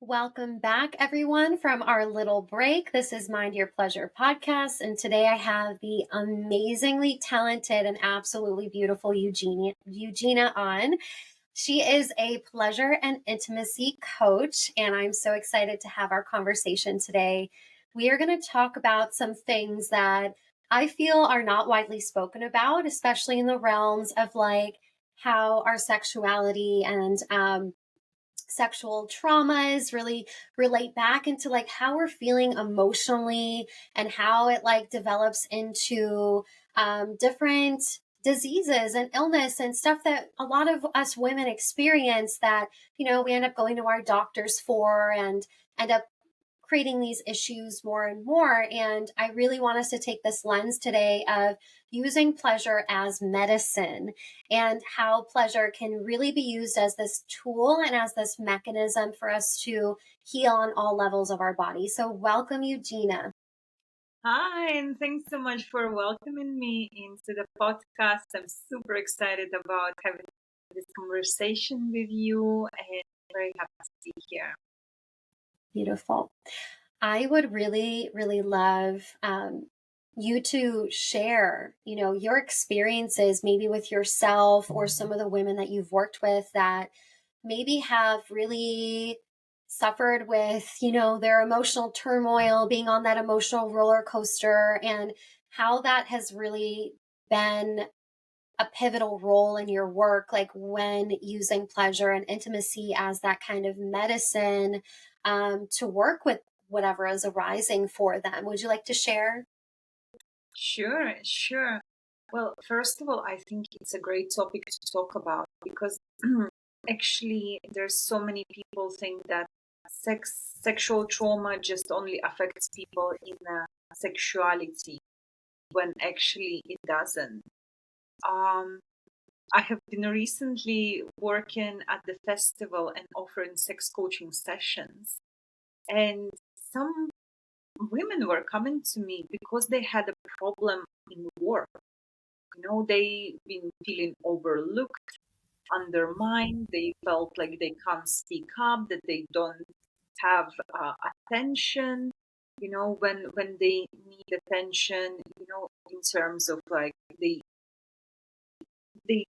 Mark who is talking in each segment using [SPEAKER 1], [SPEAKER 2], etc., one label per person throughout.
[SPEAKER 1] Welcome back, everyone, from our little break. This is Mind Your Pleasure podcast, and today I have the amazingly talented and absolutely beautiful Eugina on. She is a pleasure and intimacy coach, and I'm so excited to have our conversation today. We are going to talk about some things that I feel are not widely spoken about, especially in the realms of like how our sexuality and sexual traumas really relate back into like how we're feeling emotionally and how it like develops into different diseases and illness and stuff that a lot of us women experience that we end up going to our doctors for and end up creating these issues more and more. And I really want us to take this lens today of using pleasure as medicine and how pleasure can really be used as this tool and as this mechanism for us to heal on all levels of our body. So, welcome, Eugina.
[SPEAKER 2] Hi, and thanks so much for welcoming me into the podcast. I'm super excited about having this conversation with you and very happy to be here.
[SPEAKER 1] Beautiful. I would really, really love you to share, your experiences maybe with yourself or some of the women that you've worked with that maybe have really suffered with, their emotional turmoil, being on that emotional roller coaster, and how that has really been a pivotal role in your work, like when using pleasure and intimacy as that kind of medicine to work with whatever is arising for them. Would you like to share?
[SPEAKER 2] Sure. Well, first of all, I think it's a great topic to talk about because actually there's so many people think that sexual trauma just only affects people in sexuality when actually it doesn't. I have been recently working at the festival and offering sex coaching sessions. And some women were coming to me because they had a problem in work. They've been feeling overlooked, undermined. They felt like they can't speak up, that they don't have attention. When they need attention, in terms of like they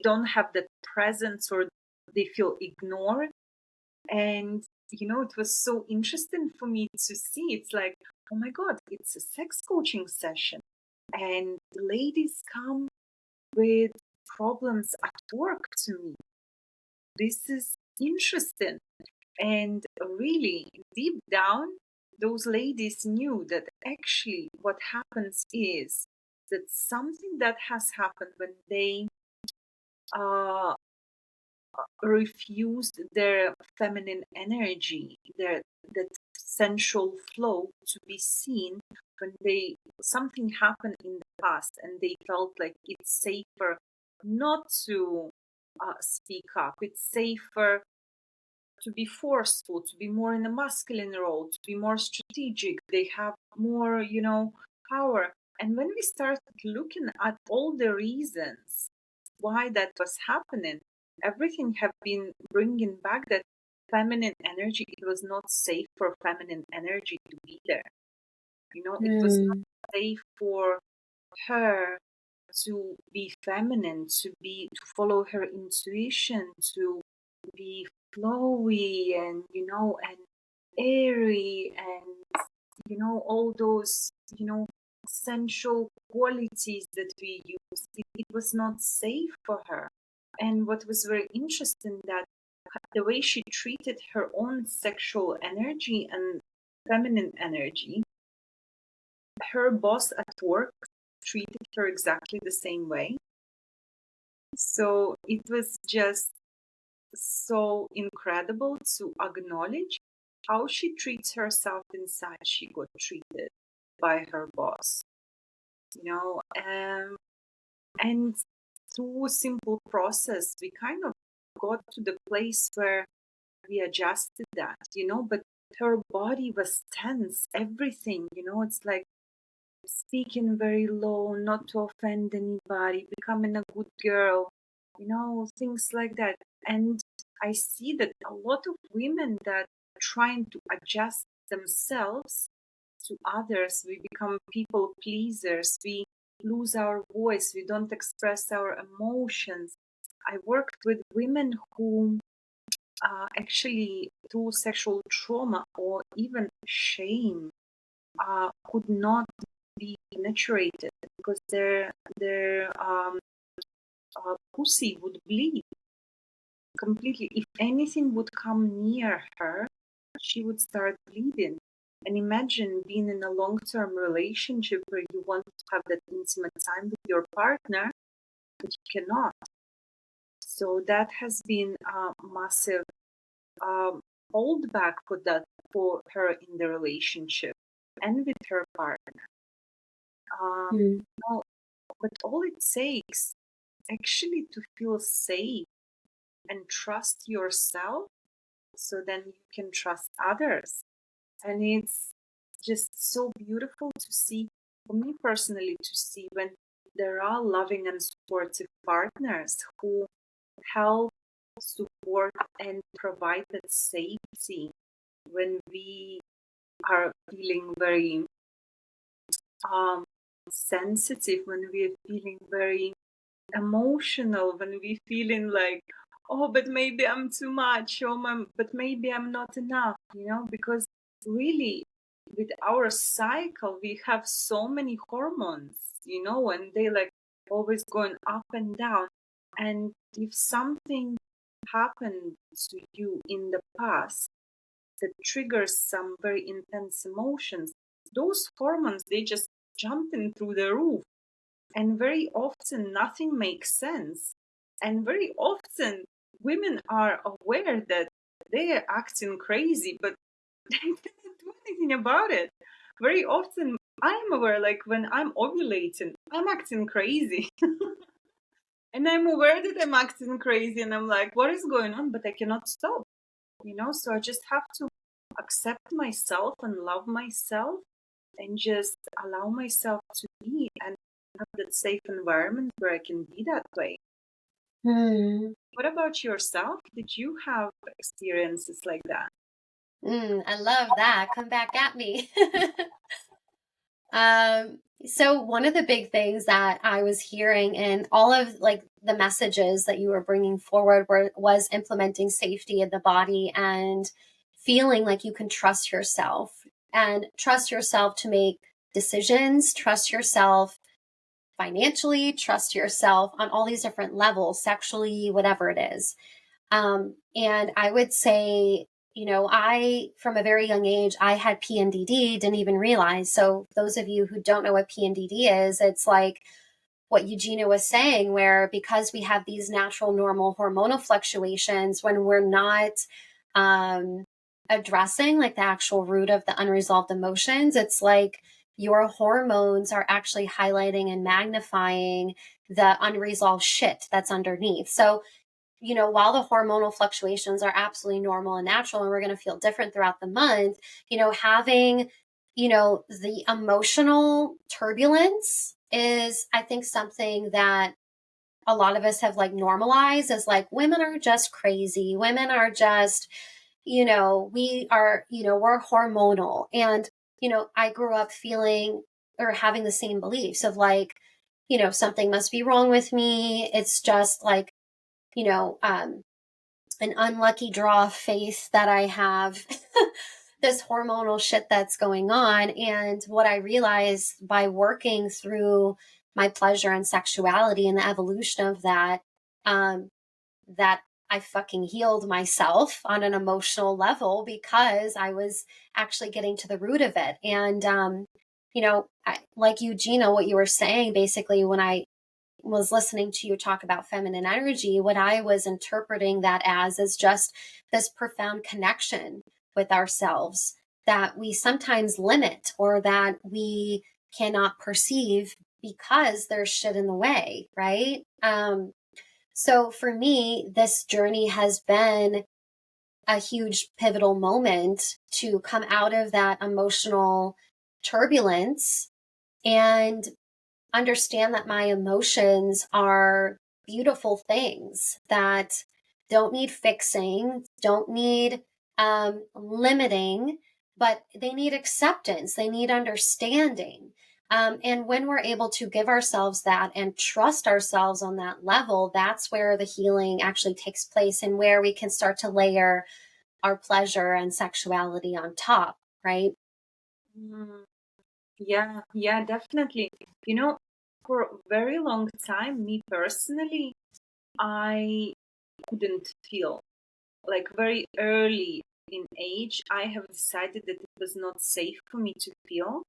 [SPEAKER 2] don't have the presence or they feel ignored. And it was so interesting for me to see. It's like, oh my god, it's a sex coaching session and the ladies come with problems at work to me. This is interesting. And really deep down, those ladies knew that actually what happens is that something that has happened when they uh, refused their feminine energy, their that sensual flow to be seen when they something happened in the past and they felt like it's safer not to speak up. It's safer to be forceful, to be more in a masculine role, to be more strategic. They have more, power. And when we started looking at all the reasons why that was happening, everything have been bringing back that feminine energy. It was not safe for feminine energy to be there. It was not
[SPEAKER 1] Mm.
[SPEAKER 2] safe for her to be feminine, to follow her intuition, to be flowy and airy and all those sensual qualities that we use. It was not safe for her. And what was very interesting that the way she treated her own sexual energy and feminine energy, her boss at work treated her exactly the same way. So it was just so incredible to acknowledge how she treats herself inside. She got treated by her boss, and through a simple process, we kind of got to the place where we adjusted that, but her body was tense, everything, it's like speaking very low, not to offend anybody, becoming a good girl, things like that. And I see that a lot of women that trying to adjust themselves to others. We become people pleasers. We lose our voice. We don't express our emotions. I worked with women who actually, through sexual trauma or even shame, could not be penetrated because their pussy would bleed completely. If anything would come near her, she would start bleeding. And imagine being in a long-term relationship where you want to have that intimate time with your partner, but you cannot. So that has been a massive holdback for her in the relationship and with her partner. No, but all it takes actually to feel safe and trust yourself, so then you can trust others. And it's just so beautiful to see, for me personally, to see when there are loving and supportive partners who help, support, and provide that safety when we are feeling very sensitive, when we are feeling very emotional, when we're feeling like, oh, but maybe I'm too much, but maybe I'm not enough, because really with our cycle, we have so many hormones, and they like always going up and down. And if something happened to you in the past that triggers some very intense emotions, those hormones, they just jumping through the roof. And very often nothing makes sense. And very often women are aware that they are acting crazy, but they cannot do anything about it. Very often I'm aware, like when I'm ovulating, I'm acting crazy. And I'm aware that I'm acting crazy and I'm like, what is going on? But I cannot stop, so I just have to accept myself and love myself and just allow myself to be and have that safe environment where I can be that way. What about yourself? Did you have experiences like that?
[SPEAKER 1] I love that. Come back at me. So one of the big things that I was hearing in all of like the messages that you were bringing forward was implementing safety in the body and feeling like you can trust yourself to make decisions, trust yourself financially, trust yourself on all these different levels, sexually, whatever it is. And I would say, from a very young age, I had PMDD, didn't even realize. So those of you who don't know what PMDD is, it's like what Eugina was saying, where because we have these natural, normal hormonal fluctuations, when we're not addressing like the actual root of the unresolved emotions, it's like your hormones are actually highlighting and magnifying the unresolved shit that's underneath. So while the hormonal fluctuations are absolutely normal and natural, and we're going to feel different throughout the month, having, the emotional turbulence is, I think, something that a lot of us have like normalized as like women are just crazy. Women are just, we are, we're hormonal. And, I grew up feeling or having the same beliefs of like, something must be wrong with me. It's just like, an unlucky draw of faith that I have this hormonal shit that's going on. And what I realized by working through my pleasure and sexuality and the evolution of that, that I fucking healed myself on an emotional level because I was actually getting to the root of it. And, like Eugina, what you were saying, basically, when I was listening to you talk about feminine energy, what I was interpreting that as is just this profound connection with ourselves that we sometimes limit or that we cannot perceive because there's shit in the way, right? So for me, this journey has been a huge pivotal moment to come out of that emotional turbulence and understand that my emotions are beautiful things that don't need fixing, don't need limiting, but they need acceptance, they need understanding. And when we're able to give ourselves that and trust ourselves on that level, that's where the healing actually takes place and where we can start to layer our pleasure and sexuality on top, right?
[SPEAKER 2] Mm, yeah, yeah, definitely. You know, for a very long time, me personally, I couldn't feel. Like very early in age, I have decided that it was not safe for me to feel.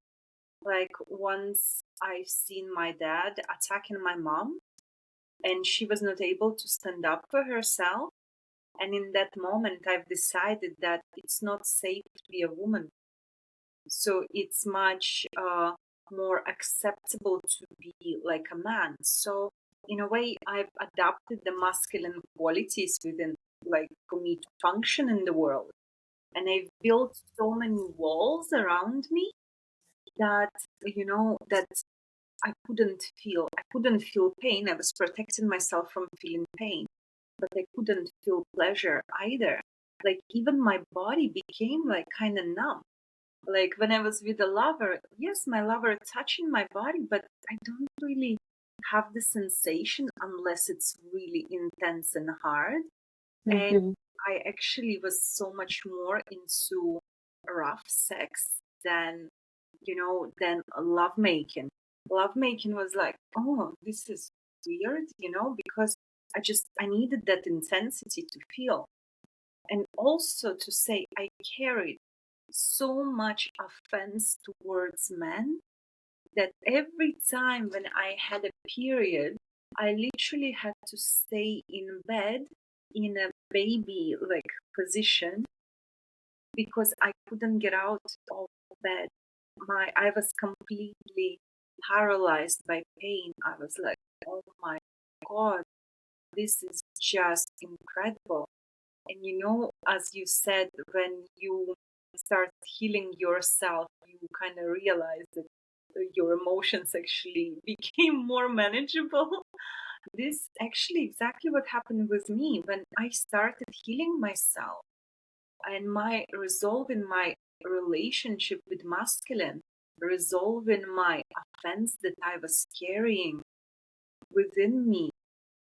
[SPEAKER 2] Like once I've seen my dad attacking my mom, and she was not able to stand up for herself. And in that moment, I've decided that it's not safe to be a woman. So it's much more acceptable to be like a man. So in a way, I've adopted the masculine qualities within, like for me to function in the world. And I've built so many walls around me that, that I couldn't feel pain. I was protecting myself from feeling pain, but I couldn't feel pleasure either. Like even my body became like kind of numb. Like when I was with a lover, yes, my lover touching my body, but I don't really have the sensation unless it's really intense and hard. And
[SPEAKER 1] Hmm.
[SPEAKER 2] I actually was so much more into rough sex than lovemaking. Lovemaking was like, oh, this is weird, because I needed that intensity to feel. And also to say I carried so much offense towards men that every time when I had a period, I literally had to stay in bed in a baby like position because I couldn't get out of bed. I was completely paralyzed by pain. I was like, oh my God, this is just incredible. And as you said, when you start healing yourself, you kind of realize that your emotions actually became more manageable. This actually exactly what happened with me when I started healing myself and my resolving my relationship with masculine, resolving my offense that I was carrying within me.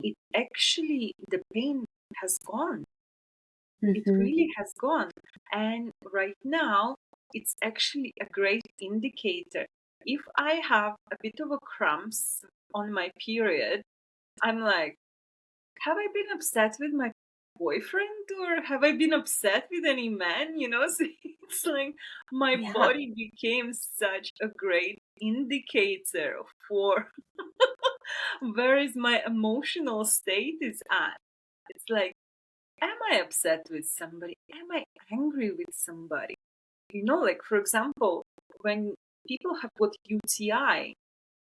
[SPEAKER 2] It actually, the pain has gone. It
[SPEAKER 1] Hmm.
[SPEAKER 2] really has gone. And right now, it's actually a great indicator. If I have a bit of a cramps on my period, I'm like, have I been upset with my boyfriend or have I been upset with any man? So it's like my
[SPEAKER 1] Yeah.
[SPEAKER 2] body became such a great indicator for where is my emotional state is at. It's like, am I upset with somebody? Am I angry with somebody? Like for example, when people have got UTI,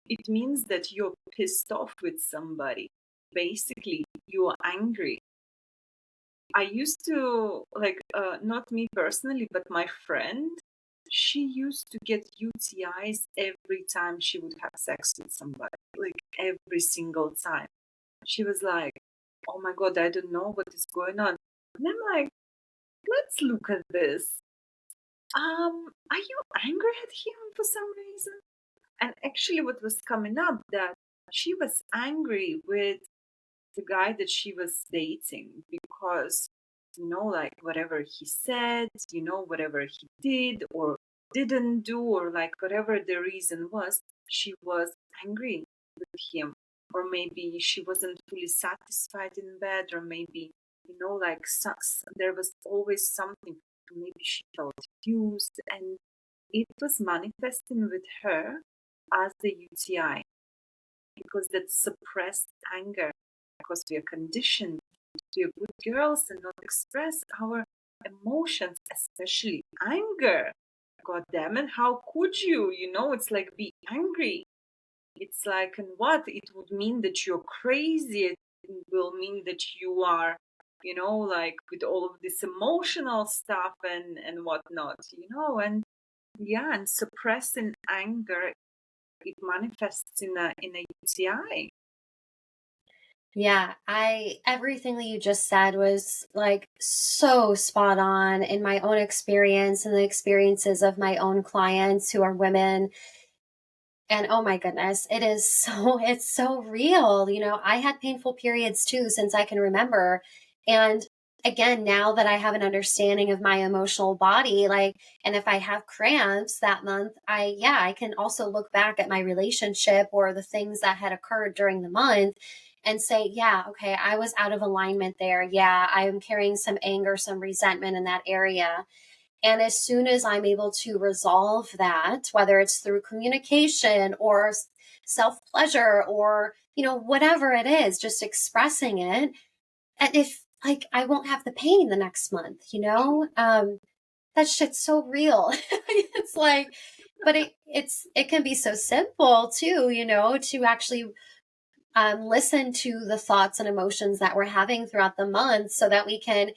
[SPEAKER 2] it means that you're pissed off with somebody. Basically, you're angry. I used to, like, not me personally, but my friend, she used to get UTIs every time she would have sex with somebody, like every single time. She was like, oh my God, I don't know what is going on. And I'm like, let's look at this. Are you angry at him for some reason? And actually, what was coming up that she was angry with the guy that she was dating because, like whatever he said, whatever he did or didn't do, or like whatever the reason was, she was angry with him. Or maybe she wasn't fully satisfied in bed, or maybe, like there was always something. Maybe she felt used, and it was manifesting with her as the UTI because that suppressed anger, because we are conditioned to be good girls and not express our emotions, especially anger. God damn it, how could you? It's like be angry. It's like, and what? It would mean that you're crazy. It will mean that you are, like with all of this emotional stuff and whatnot, and yeah, and suppressing anger, it manifests in a UTI.
[SPEAKER 1] Yeah, everything that you just said was like so spot on in my own experience and the experiences of my own clients who are women. And oh my goodness, it is so it's so real. I had painful periods too since I can remember. And again, now that I have an understanding of my emotional body, like, and if I have cramps that month, I can also look back at my relationship or the things that had occurred during the month and say, yeah, okay, I was out of alignment there. Yeah, I'm carrying some anger, some resentment in that area. And as soon as I'm able to resolve that, whether it's through communication or self pleasure or, whatever it is, just expressing it, and if like I won't have the pain the next month. That shit's so real. It's like, but it can be so simple too, to actually listen to the thoughts and emotions that we're having throughout the month so that we can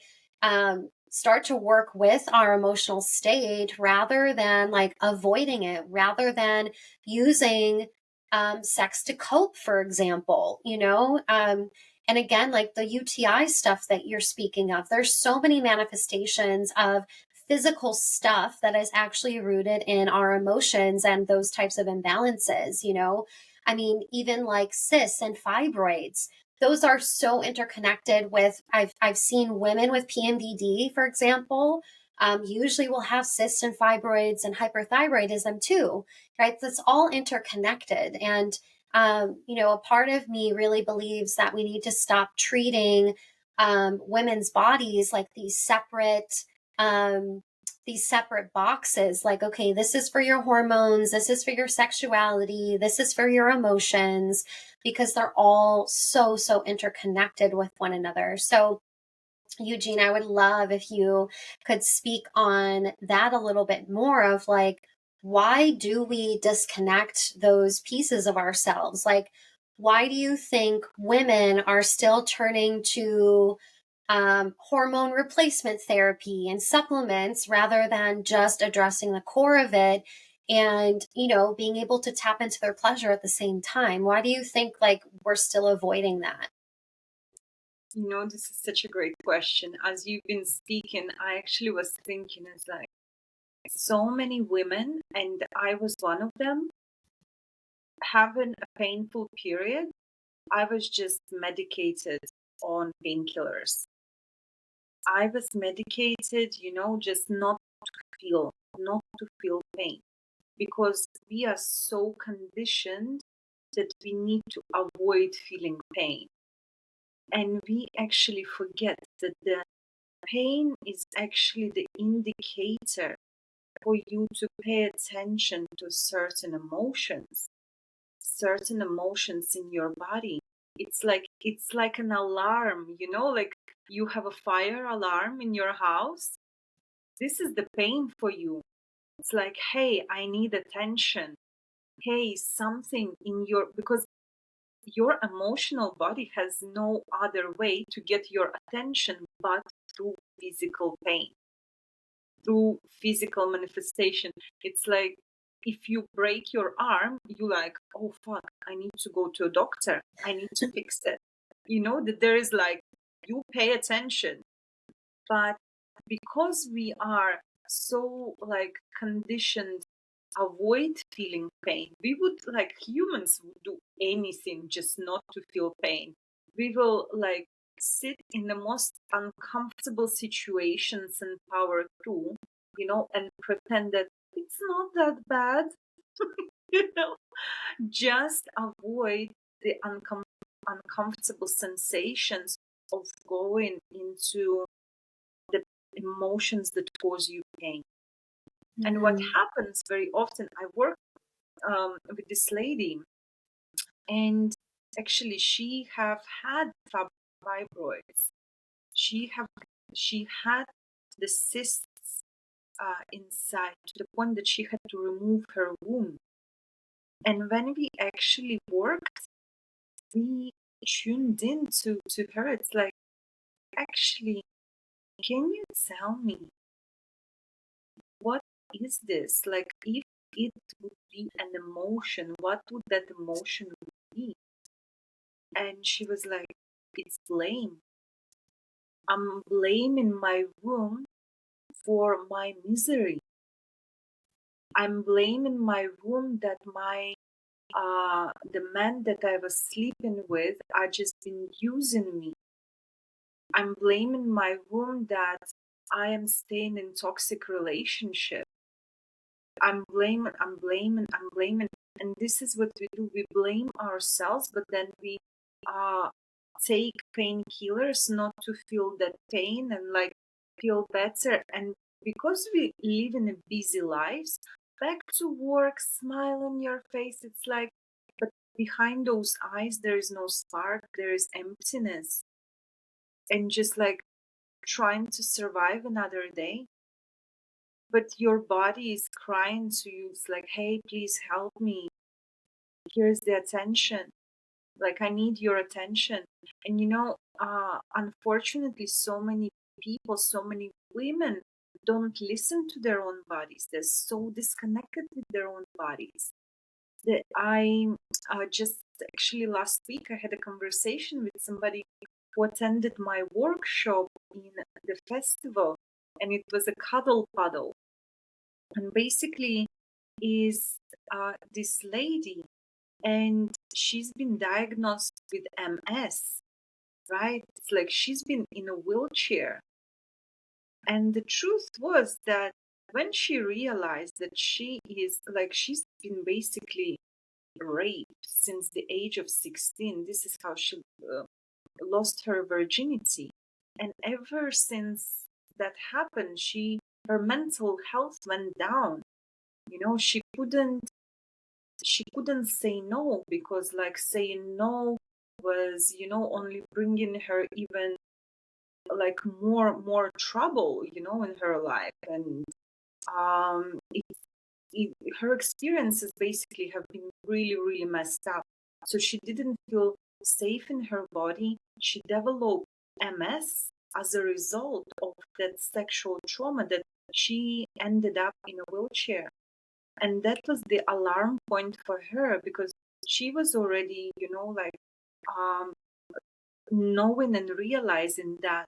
[SPEAKER 1] start to work with our emotional state rather than like avoiding it, rather than using sex to cope, for example, and again, like the UTI stuff that you're speaking of, there's so many manifestations of physical stuff that is actually rooted in our emotions and those types of imbalances. I mean, even like cysts and fibroids, those are so interconnected with, I've seen women with PMDD, for example, usually will have cysts and fibroids and hyperthyroidism too, right? That's all interconnected. And, a part of me really believes that we need to stop treating women's bodies like um, these separate boxes, like, okay, this is for your hormones, this is for your sexuality, this is for your emotions, because they're all so, so interconnected with one another. So, Eugene, I would love if you could speak on that a little bit more of like, why do we disconnect those pieces of ourselves? Like, why do you think women are still turning to hormone replacement therapy and supplements rather than just addressing the core of it and, being able to tap into their pleasure at the same time? Why do you think like we're still avoiding that?
[SPEAKER 2] This is such a great question. As you've been speaking, I actually was thinking, it's like so many women, and I was one of them, having a painful period. I was just medicated on painkillers. I was medicated, just not to feel pain, because we are so conditioned that we need to avoid feeling pain. And we actually forget that the pain is actually the indicator for you to pay attention to certain emotions in your body. It's like an alarm, like you have a fire alarm in your house. This is the pain for you. It's like, hey, I need attention. Hey, something in your, because your emotional body has no other way to get your attention but through physical pain, through physical manifestation. It's like if you break your arm, you like, oh fuck, I need to go to a doctor. I need to fix it. That there is like, you pay attention. But because we are so like conditioned avoid feeling pain, we would, like, humans would do anything just not to feel pain. We will like sit in the most uncomfortable situations and power through, and pretend that it's not that bad. you know just avoid the uncomfortable sensations of going into the emotions that cause you pain. And what
[SPEAKER 1] Mm,
[SPEAKER 2] happens very often, I work with this lady, and actually she have had fibroids. She had the cysts inside, to the point that she had to remove her womb. And when we actually worked, we tuned in to her. It's like, actually, can you tell me what is this? Like, if it would be an emotion, what would that emotion be? And she was like, It's blame. I'm blaming my womb for my misery. I'm blaming my womb that the men that I was sleeping with are just been using me. I'm blaming my womb that I am staying in toxic relationship. I'm blaming, I'm blaming, I'm blaming. And this is what we do. We blame ourselves, but then we uh, take painkillers not to feel that pain and like feel better. And because we live in a busy lives, back to work, smile on your face. It's like, but behind those eyes, there is no spark, there is emptiness. And just like trying to survive another day. But your body is crying to you. It's like, hey, please help me. Here's the attention. Like, I need your attention. And unfortunately, so many people, so many women don't listen to their own bodies. They're so disconnected with their own bodies. That I just actually last week I had a conversation with somebody who attended my workshop in the festival, and it was a cuddle puddle. And basically, is this lady, and she's been diagnosed with MS, right? It's like she's been in a wheelchair. And the truth was that when she realized that she is like, she's been basically raped since the age of 16, this is how she lost her virginity. And ever since that happened, her mental health went down. She couldn't say no, because like saying no was only bringing her even like more trouble in her life. And um her experiences basically have been really really messed up. So she didn't feel safe in her body. She developed MS as a result of that sexual trauma, that she ended up in a wheelchair. And that was the alarm point for her, because she was already like um knowing and realizing that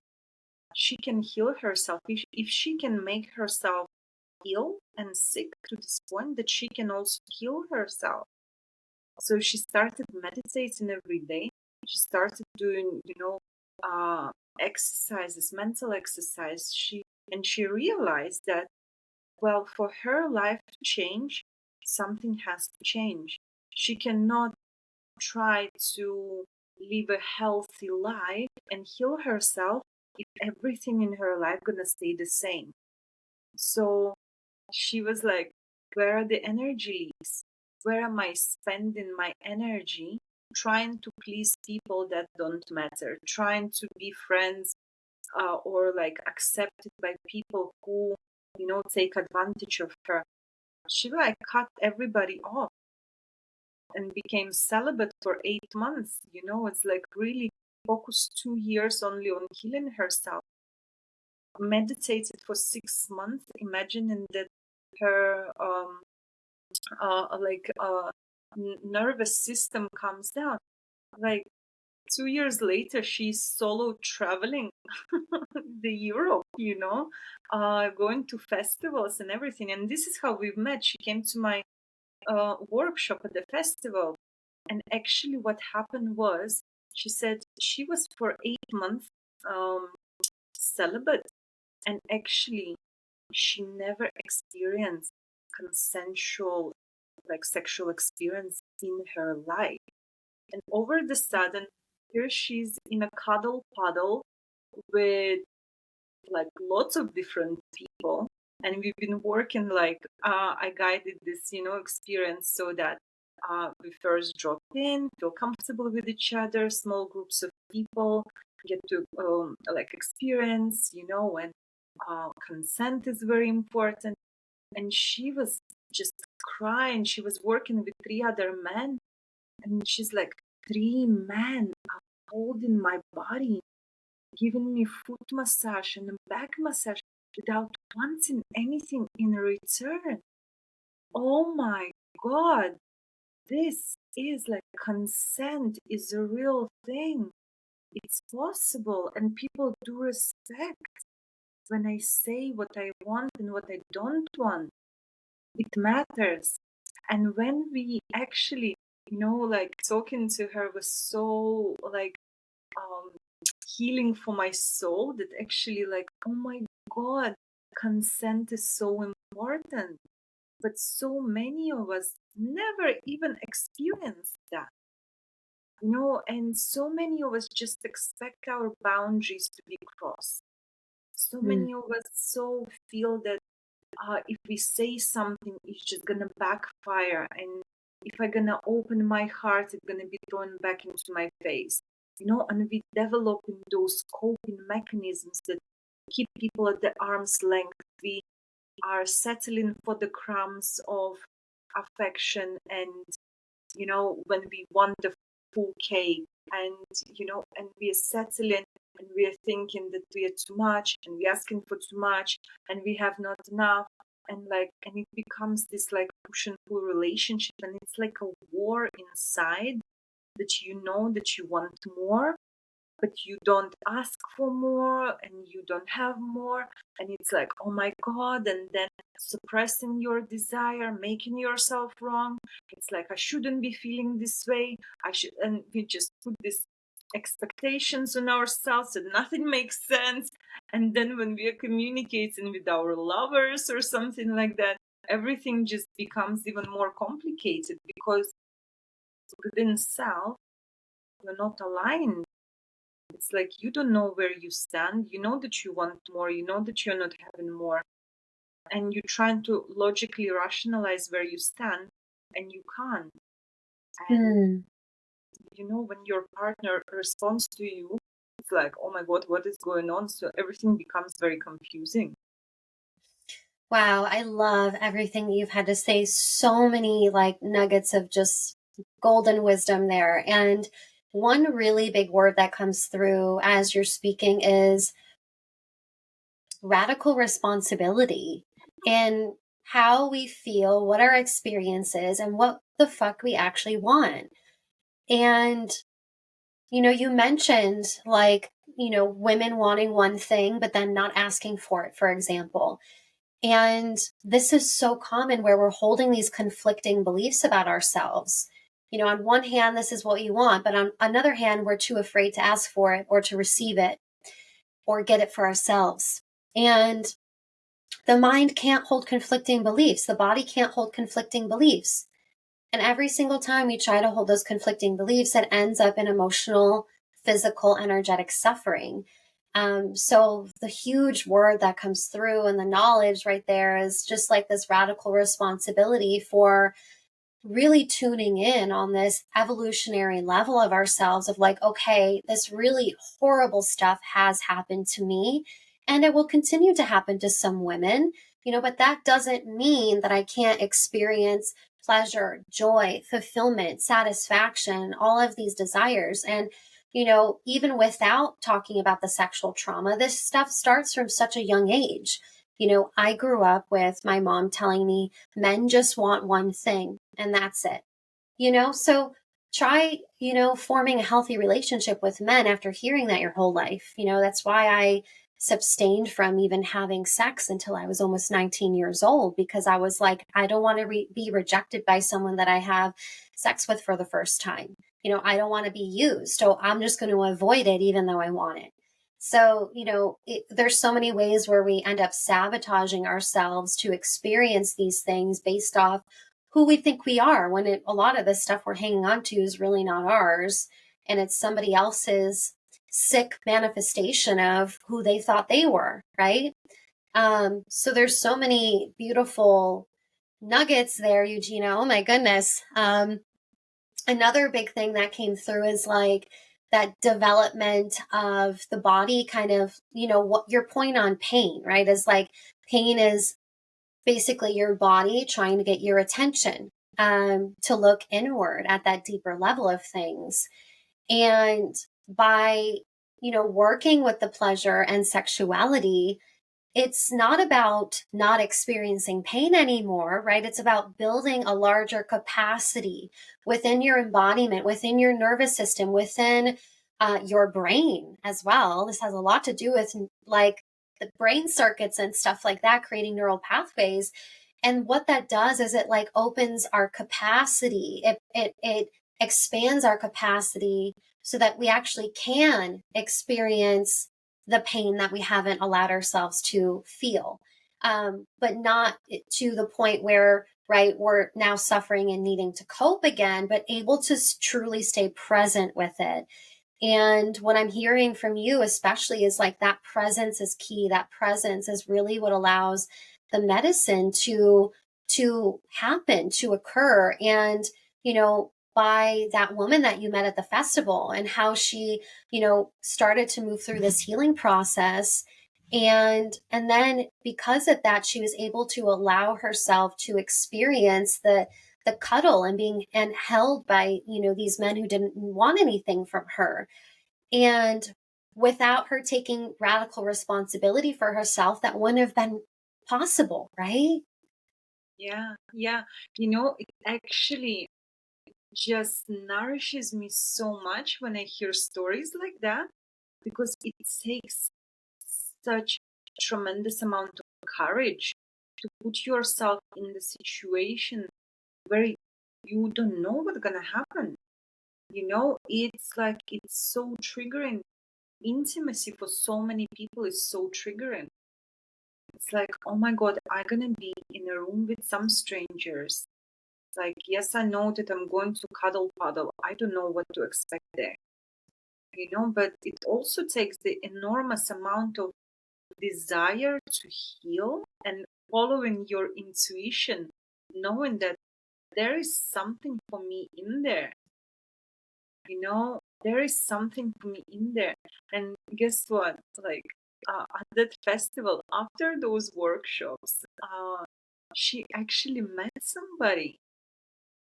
[SPEAKER 2] she can heal herself. If she can make herself ill and sick to this point, that she can also heal herself. So she started meditating every day. She started doing exercises, mental exercise. She realized that, well, for her life to change, something has to change. She cannot try to live a healthy life and heal herself if everything in her life gonna stay the same. So she was like, where are the energy leaks? Where am I spending my energy trying to please people that don't matter, trying to be friends or like accepted by people who take advantage of her? She like cut everybody off and became celibate for 8 months. It's like really focused 2 years only on healing herself. Meditated for 6 months, imagining that her nervous system comes down. Like 2 years later, she's solo traveling the Europe, going to festivals and everything. And this is how we've met. She came to my workshop at the festival. And actually, what happened was, she said she was for 8 months celibate, and actually, she never experienced consensual, like sexual experience in her life. And over the sudden, here she's in a cuddle puddle with like lots of different people. And we've been working like I guided this experience so that we first drop in, feel comfortable with each other, small groups of people get to like experience, and consent is very important. And she was just crying. She was working with 3 other men, and she's like, 3 men are holding my body, giving me foot massage and a back massage without wanting anything in return. Oh my God, this is like consent is a real thing. it's possible, and people do respect when I say what I want and what I don't want. It matters. And when we actually, like talking to her was so like um healing for my soul, that actually like, oh my God, consent is so important. But so many of us never even experienced that, and so many of us just expect our boundaries to be crossed. So
[SPEAKER 1] Mm.
[SPEAKER 2] many of us so feel that if we say something, it's just gonna backfire, and if I'm gonna open my heart, it's gonna be thrown back into my face. And we developing those coping mechanisms that keep people at the arm's length. We are settling for the crumbs of affection, and when we want the full cake, and and we are settling, and we are thinking that we are too much, and we're asking for too much, and we have not enough, and it becomes this like push and pull relationship, and it's like a war inside, that that you want more, but you don't ask for more, and you don't have more, and it's like, oh my God, and then suppressing your desire, making yourself wrong. It's like, I shouldn't be feeling this way, I should, and we just put these expectations on ourselves, and nothing makes sense. And then when we are communicating with our lovers or something like that, everything just becomes even more complicated, because within self, you're not aligned. It's like you don't know where you stand. You know that you want more. You know that you're not having more. And you're trying to logically rationalize where you stand, and you can't. And,
[SPEAKER 1] Mm.
[SPEAKER 2] when your partner responds to you, it's like, oh my God, what is going on? So everything becomes very confusing.
[SPEAKER 1] Wow, I love everything you've had to say. So many like nuggets of just golden wisdom there. And one really big word that comes through as you're speaking is radical responsibility in how we feel, what our experience is, and what the fuck we actually want. And, you mentioned like, women wanting one thing, but then not asking for it, for example. And this is so common where we're holding these conflicting beliefs about ourselves. On one hand, this is what you want, but on another hand, we're too afraid to ask for it or to receive it or get it for ourselves. And the mind can't hold conflicting beliefs. The body can't hold conflicting beliefs. And every single time we try to hold those conflicting beliefs, it ends up in emotional, physical, energetic suffering. So the huge word that comes through and the knowledge right there is just like this radical responsibility for really tuning in on this evolutionary level of ourselves of like, okay, this really horrible stuff has happened to me and it will continue to happen to some women, but that doesn't mean that I can't experience pleasure, joy, fulfillment, satisfaction, all of these desires. And, even without talking about the sexual trauma, this stuff starts from such a young age. I grew up with my mom telling me men just want one thing and that's it. So try, forming a healthy relationship with men after hearing that your whole life. That's why I abstained from even having sex until I was almost 19 years old, because I was like, I don't want to be rejected by someone that I have sex with for the first time. I don't want to be used. So I'm just going to avoid it even though I want it. So, there's so many ways where we end up sabotaging ourselves to experience these things based off who we think we are, when a lot of the stuff we're hanging on to is really not ours. And it's somebody else's sick manifestation of who they thought they were, right? So there's so many beautiful nuggets there, Eugenia. Oh my goodness. Another big thing that came through is like that development of the body, kind of, what your point on pain, right? Is like pain is basically your body trying to get your attention, to look inward at that deeper level of things. And by, working with the pleasure and sexuality, it's not about not experiencing pain anymore, right? It's about building a larger capacity within your embodiment, within your nervous system, within your brain as well. This has a lot to do with like the brain circuits and stuff like that, creating neural pathways. And what that does is it like opens our capacity. It expands our capacity so that we actually can experience the pain that we haven't allowed ourselves to feel. But not to the point where, right, we're now suffering and needing to cope again, but able to truly stay present with it. And what I'm hearing from you, especially, is like that presence is key. That presence is really what allows the medicine to happen, to occur. And, by that woman that you met at the festival and how she, started to move through this healing process. And then because of that, she was able to allow herself to experience the cuddle and being and held by these men who didn't want anything from her, and without her taking radical responsibility for herself, that wouldn't have been possible, right?
[SPEAKER 2] Yeah. It actually just nourishes me so much when I hear stories like that, because it takes such tremendous amount of courage to put yourself in the situation where you don't know what's gonna happen. It's like it's so triggering. Intimacy for so many people is so triggering. It's like, oh my God, I'm gonna be in a room with some strangers. Like, yes, I know that I'm going to cuddle puddle. I don't know what to expect there, but it also takes the enormous amount of desire to heal and following your intuition, knowing that there is something for me in there. There is something for me in there. And guess what? Like, at that festival, after those workshops, she actually met somebody.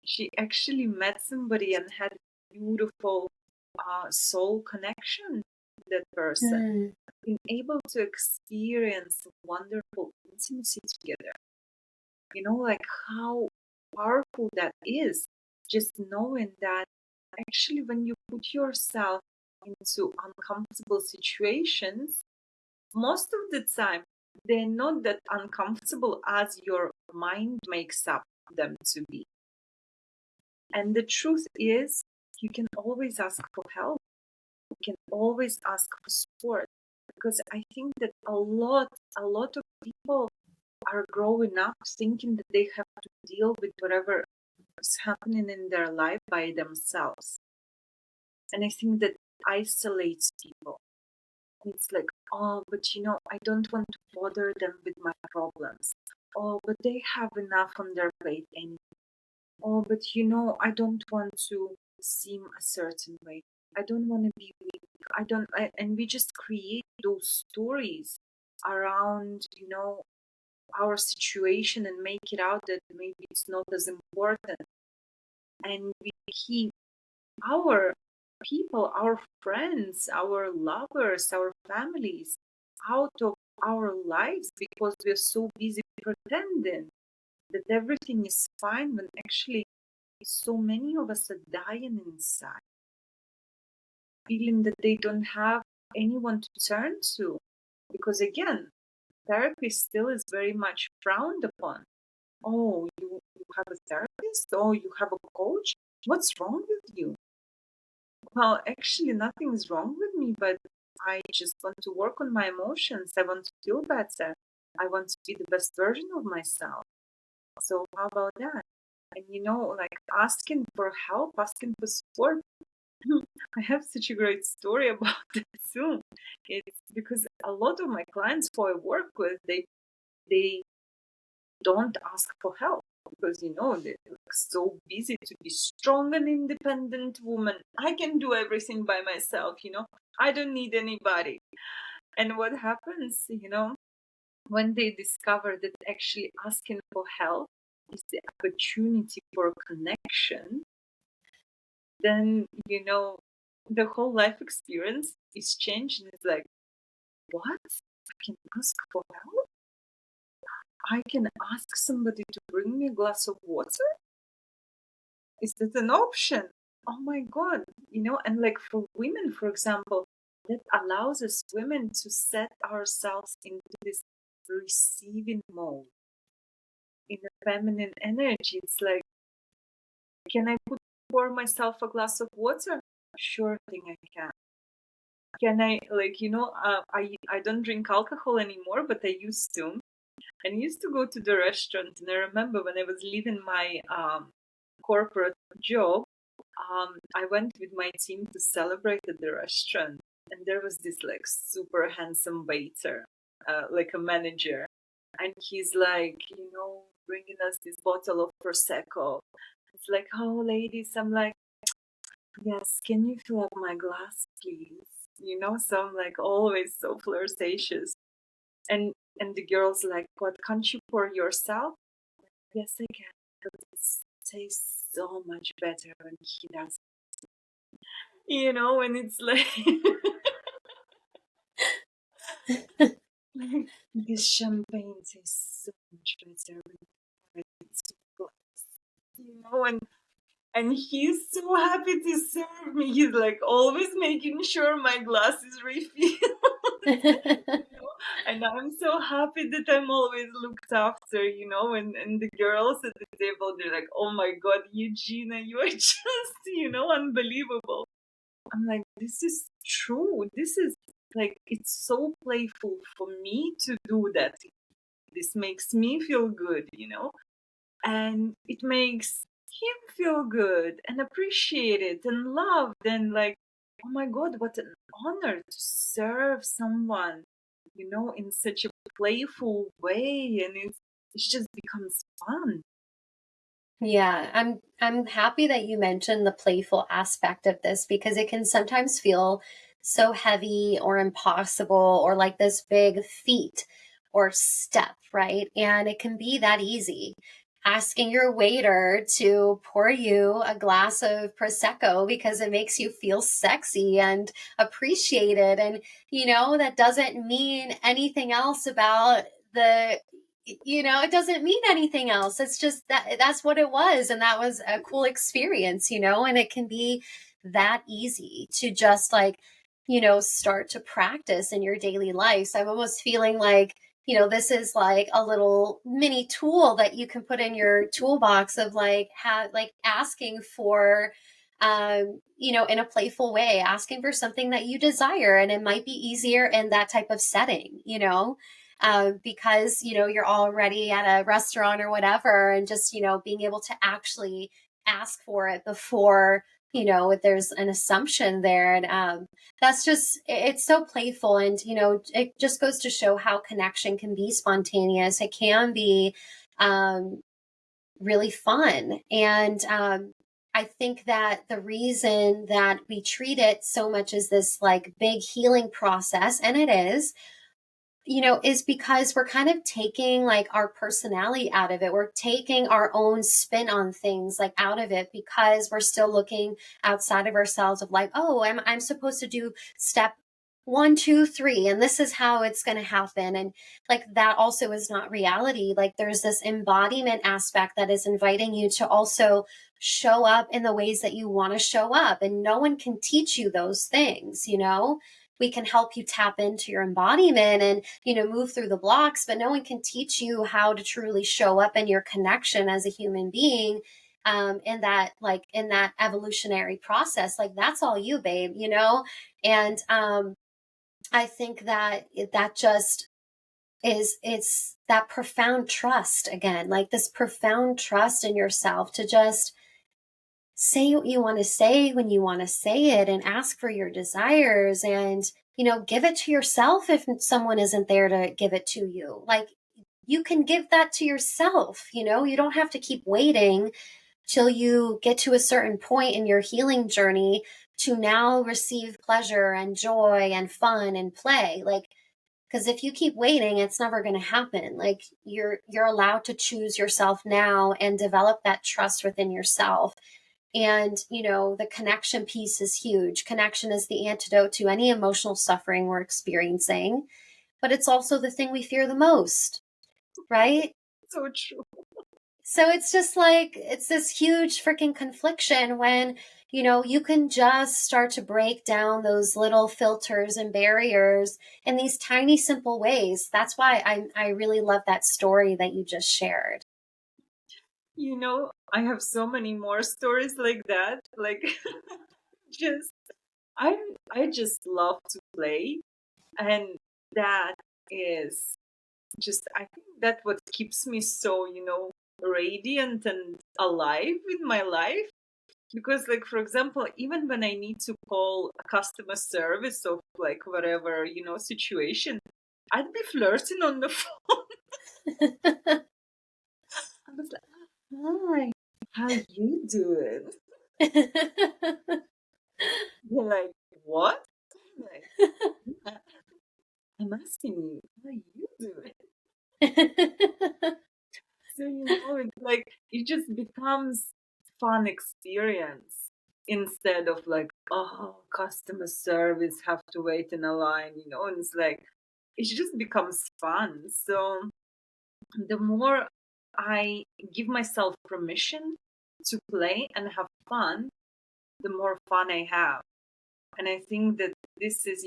[SPEAKER 2] She actually met somebody and had beautiful soul connection with that person.
[SPEAKER 1] Mm.
[SPEAKER 2] Been able to experience wonderful intimacy together. Like how powerful that is. Just knowing that actually when you put yourself into uncomfortable situations, most of the time they're not that uncomfortable as your mind makes up them to be. And the truth is, you can always ask for help. You can always ask for support. Because I think that a lot of people are growing up thinking that they have to deal with whatever is happening in their life by themselves. And I think that isolates people. It's like, oh, but I don't want to bother them with my problems. Oh, but they have enough on their plate anyway. Oh, but I don't want to seem a certain way. I don't want to be weak. And we just create those stories around, our situation and make it out that maybe it's not as important. And we keep our people, our friends, our lovers, our families out of our lives because we're so busy pretending that everything is fine when actually so many of us are dying inside, feeling that they don't have anyone to turn to. Because again, therapy still is very much frowned upon. Oh, you have a therapist? Oh, you have a coach? What's wrong with you? Well, actually, nothing is wrong with me, but I just want to work on my emotions. I want to feel better. I want to be the best version of myself. So, how about that? And like asking for help, asking for support. I have such a great story about that too. It's because a lot of my clients who I work with, they don't ask for help because they're like so busy to be strong and independent woman. I can do everything by myself. I don't need anybody. And what happens, when they discover that actually asking for help is the opportunity for connection, then the whole life experience is changed. And it's like, what? I can ask for help? I can ask somebody to bring me a glass of water? Is that an option? oh my God, and like for women, for example, that allows us women to set ourselves into this receiving mode in the feminine energy. It's like, can I pour myself a glass of water? Sure thing I can. Can I, like, I don't drink alcohol anymore, but I used to. And I used to go to the restaurant, and I remember when I was leaving my corporate job, I went with my team to celebrate at the restaurant, and there was this like super handsome waiter, like a manager, and he's like, bringing us this bottle of prosecco. It's like, oh, ladies, I'm like, yes, can you fill up my glass, please? So I'm like always so flirtatious, and the girl's like, what? Can't you pour yourself? Yes, I can. But it tastes so much better when he does. And it's like, like this champagne tastes so much better when it's glass. And he's so happy to serve me. He's like always making sure my glass is refilled. And I'm so happy that I'm always looked after, and the girls at the table, they're like, oh my God, Eugina, you are just, unbelievable. I'm like, this is true. This is like, it's so playful for me to do that. This makes me feel good, and it makes him feel good and appreciated and loved, and like, oh my God, what an honor to serve someone, in such a playful way, and it just becomes fun.
[SPEAKER 1] Yeah, I'm happy that you mentioned the playful aspect of this because it can sometimes feel so heavy or impossible or like this big feat or step, right? And it can be that easy. Asking your waiter to pour you a glass of prosecco because it makes you feel sexy and appreciated, and that doesn't mean anything else about the it doesn't mean anything else. It's just that's what it was, and that was a cool experience, and it can be that easy to just like start to practice in your daily life. So I'm almost feeling like this is like a little mini tool that you can put in your toolbox of like asking for in a playful way, asking for something that you desire, and it might be easier in that type of setting, because you're already at a restaurant or whatever, and just being able to actually ask for it before there's an assumption there, and that's just it's so playful, and it just goes to show how connection can be spontaneous. It can be really fun, and I think that the reason that we treat it so much as this like big healing process, and it is because we're kind of taking like our personality out of it. We're taking our own spin on things like out of it because we're still looking outside of ourselves of like, oh, I'm supposed to do step 1, 2, 3, and this is how it's going to happen. And like that also is not reality. Like there's this embodiment aspect that is inviting you to also show up in the ways that you want to show up. And no one can teach you those things, we can help you tap into your embodiment and move through the blocks, but no one can teach you how to truly show up in your connection as a human being, in that evolutionary process. Like that's all you, babe, and I think that that just it's that profound trust again, like this profound trust in yourself to just say what you want to say when you want to say it, and ask for your desires, and give it to yourself if someone isn't there to give it to you. Like you can give that to yourself. You don't have to keep waiting till you get to a certain point in your healing journey to now receive pleasure and joy and fun and play. Like, because if you keep waiting, it's never going to happen. Like you're allowed to choose yourself now and develop that trust within yourself. And, the connection piece is huge. Connection is the antidote to any emotional suffering we're experiencing, but it's also the thing we fear the most, right?
[SPEAKER 2] So true.
[SPEAKER 1] So it's just like, it's this huge freaking confliction when, you can just start to break down those little filters and barriers in these tiny, simple ways. That's why I really love that story that you just shared.
[SPEAKER 2] I have so many more stories like that. Like, just I I just love to play, and that is just, I think that what keeps me so, radiant and alive in my life. Because, like, for example, even when I need to call a customer service of like whatever, situation, I'd be flirting on the phone. I was like, hi, how you doing? They're like, what? I'm like, "Yeah, I'm asking you, how you doing?" So, it's like it just becomes fun experience instead of like, oh, customer service, have to wait in a line, and it's like it just becomes fun. So the more I give myself permission to play and have fun, the more fun I have. And I think that this is,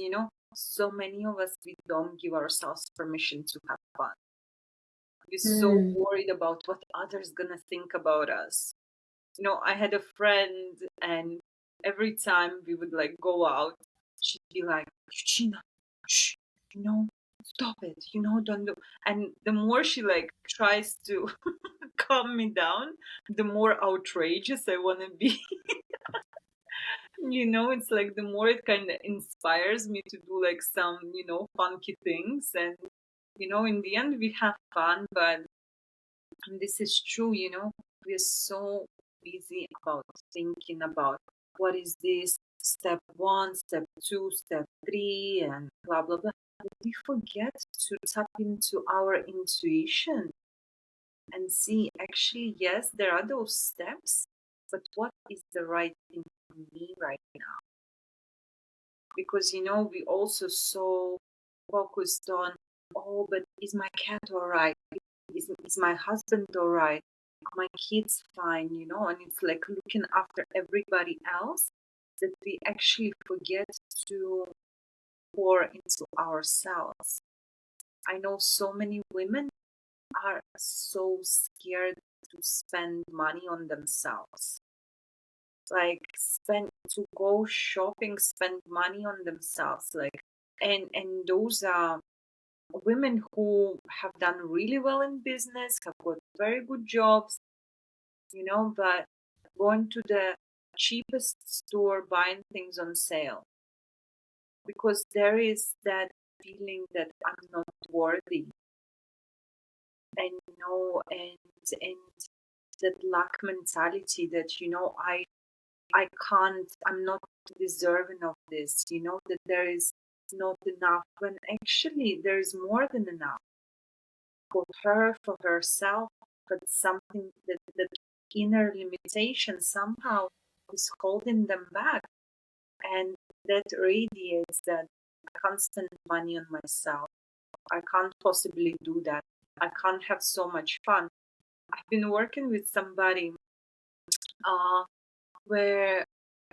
[SPEAKER 2] so many of us, we don't give ourselves permission to have fun. We're so
[SPEAKER 1] Hmm.
[SPEAKER 2] worried about what others gonna think about us. I had a friend, and every time we would like go out, she'd be like, Eugina, shh, stop it, don't do. And the more she like tries to calm me down, the more outrageous I want to be. It's like the more it kind of inspires me to do like some, funky things. And, in the end, we have fun, but this is true, we're so busy about thinking about what is this step one, step two, step three, and blah, blah, blah. But we forget to tap into our intuition and see, actually, yes, there are those steps, but what is the right thing for me right now? Because, we also so focused on, oh, but is my cat all right? Is my husband all right? Are my kids fine? And it's like looking after everybody else that we actually forget to pour into ourselves. I know so many women are so scared to spend money on themselves. Like, spend to go shopping, spend money on themselves. Like, and those are women who have done really well in business, have got very good jobs, but going to the cheapest store, buying things on sale, because there is that feeling that I'm not worthy, and and that lack mentality that I can't, I'm not deserving of this, that there is not enough, when actually there is more than enough for her, for herself, but something that inner limitation somehow is holding them back. And that radiates that I can't spend money on myself. I can't possibly do that. I can't have so much fun. I've been working with somebody uh, where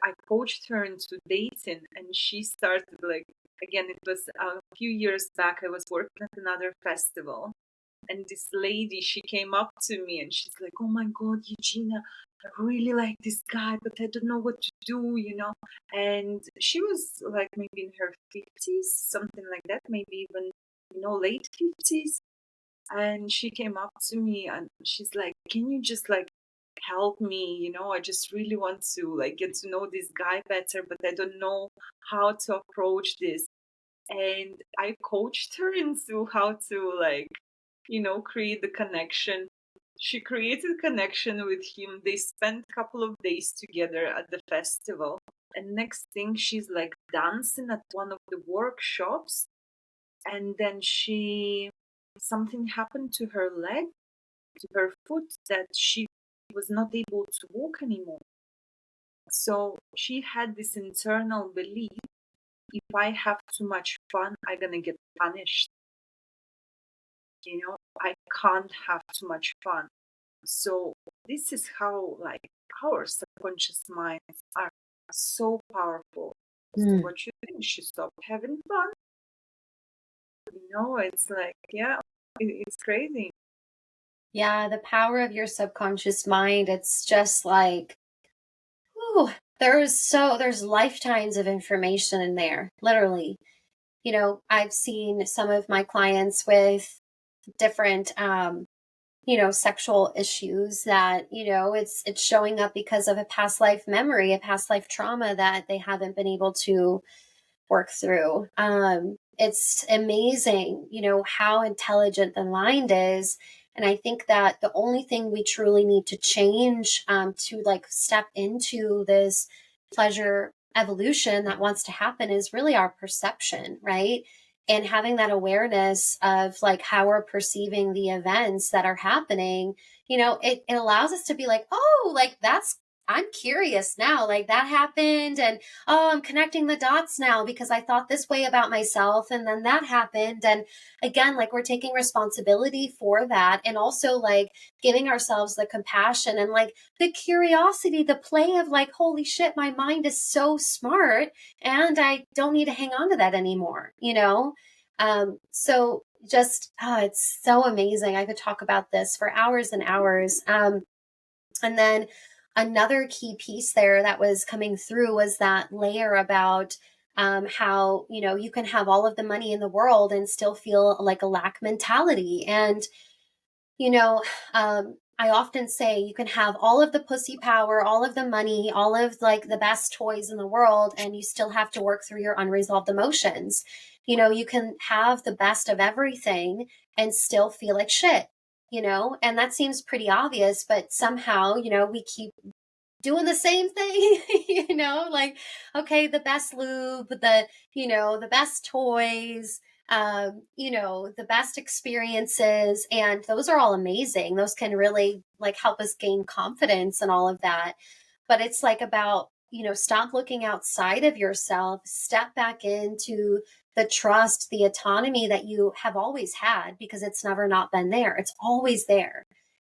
[SPEAKER 2] I coached her into dating, and she started like, again, it was a few years back. I was working at another festival, and this lady, she came up to me and she's like, oh my God, Eugina, I really like this guy, but I don't know what to do. And she was like maybe in her 50s, something like that, maybe even, late 50s. And she came up to me and she's like, can you just like help me? I just really want to like get to know this guy better, but I don't know how to approach this. And I coached her into how to like, create the connection. She created connection with him. They spent a couple of days together at the festival. And next thing, she's like dancing at one of the workshops. And then something happened to her leg, to her foot, that she was not able to walk anymore. So she had this internal belief, if I have too much fun, I'm going to get punished. I can't have too much fun. So this is how like our subconscious minds are so powerful. So
[SPEAKER 1] Mm.
[SPEAKER 2] what you think? You should stop having fun. It's like, yeah, it's crazy.
[SPEAKER 1] Yeah, the power of your subconscious mind, it's just like, whew, there's lifetimes of information in there, literally. I've seen some of my clients with different sexual issues that, it's showing up because of a past life memory, a past life trauma that they haven't been able to work through. It's amazing, how intelligent the mind is. And I think that the only thing we truly need to change, to like step into this pleasure evolution that wants to happen is really our perception, right? And having that awareness of like how we're perceiving the events that are happening, it allows us to be like, oh, like I'm curious now, like that happened. And oh, I'm connecting the dots now because I thought this way about myself and then that happened. And again, like we're taking responsibility for that and also like giving ourselves the compassion and like the curiosity, the play of like, holy shit, my mind is so smart and I don't need to hang on to that anymore. So just, it's so amazing. I could talk about this for hours and hours. And then another key piece there that was coming through was that layer about how, you can have all of the money in the world and still feel like a lack mentality. And, you know, I often say you can have all of the pussy power, all of the money, all of like the best toys in the world, and you still have to work through your unresolved emotions. You can have the best of everything and still feel like shit. And that seems pretty obvious, but somehow, we keep doing the same thing, like, okay, the best lube, the best toys, the best experiences. And those are all amazing. Those can really like help us gain confidence and all of that. But it's like about, stop looking outside of yourself, step back into the trust, the autonomy that you have always had because it's never not been there. It's always there.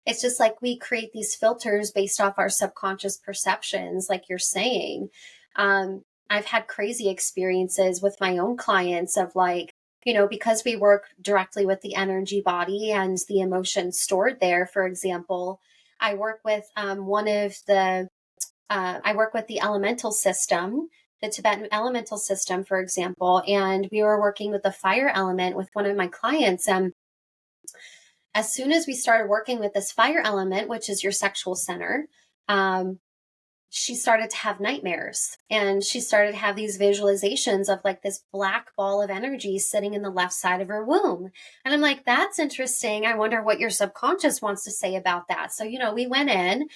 [SPEAKER 1] It's just like we create these filters based off our subconscious perceptions, like you're saying. I've had crazy experiences with my own clients of like, because we work directly with the energy body and the emotions stored there, for example, I work with I work with the elemental system, the Tibetan elemental system, for example, and we were working with the fire element with one of my clients. And as soon as we started working with this fire element, which is your sexual center, um, she started to have nightmares and she started to have these visualizations of like this black ball of energy sitting in the left side of her womb. And I'm like, that's interesting. I wonder what your subconscious wants to say about that. So, we went in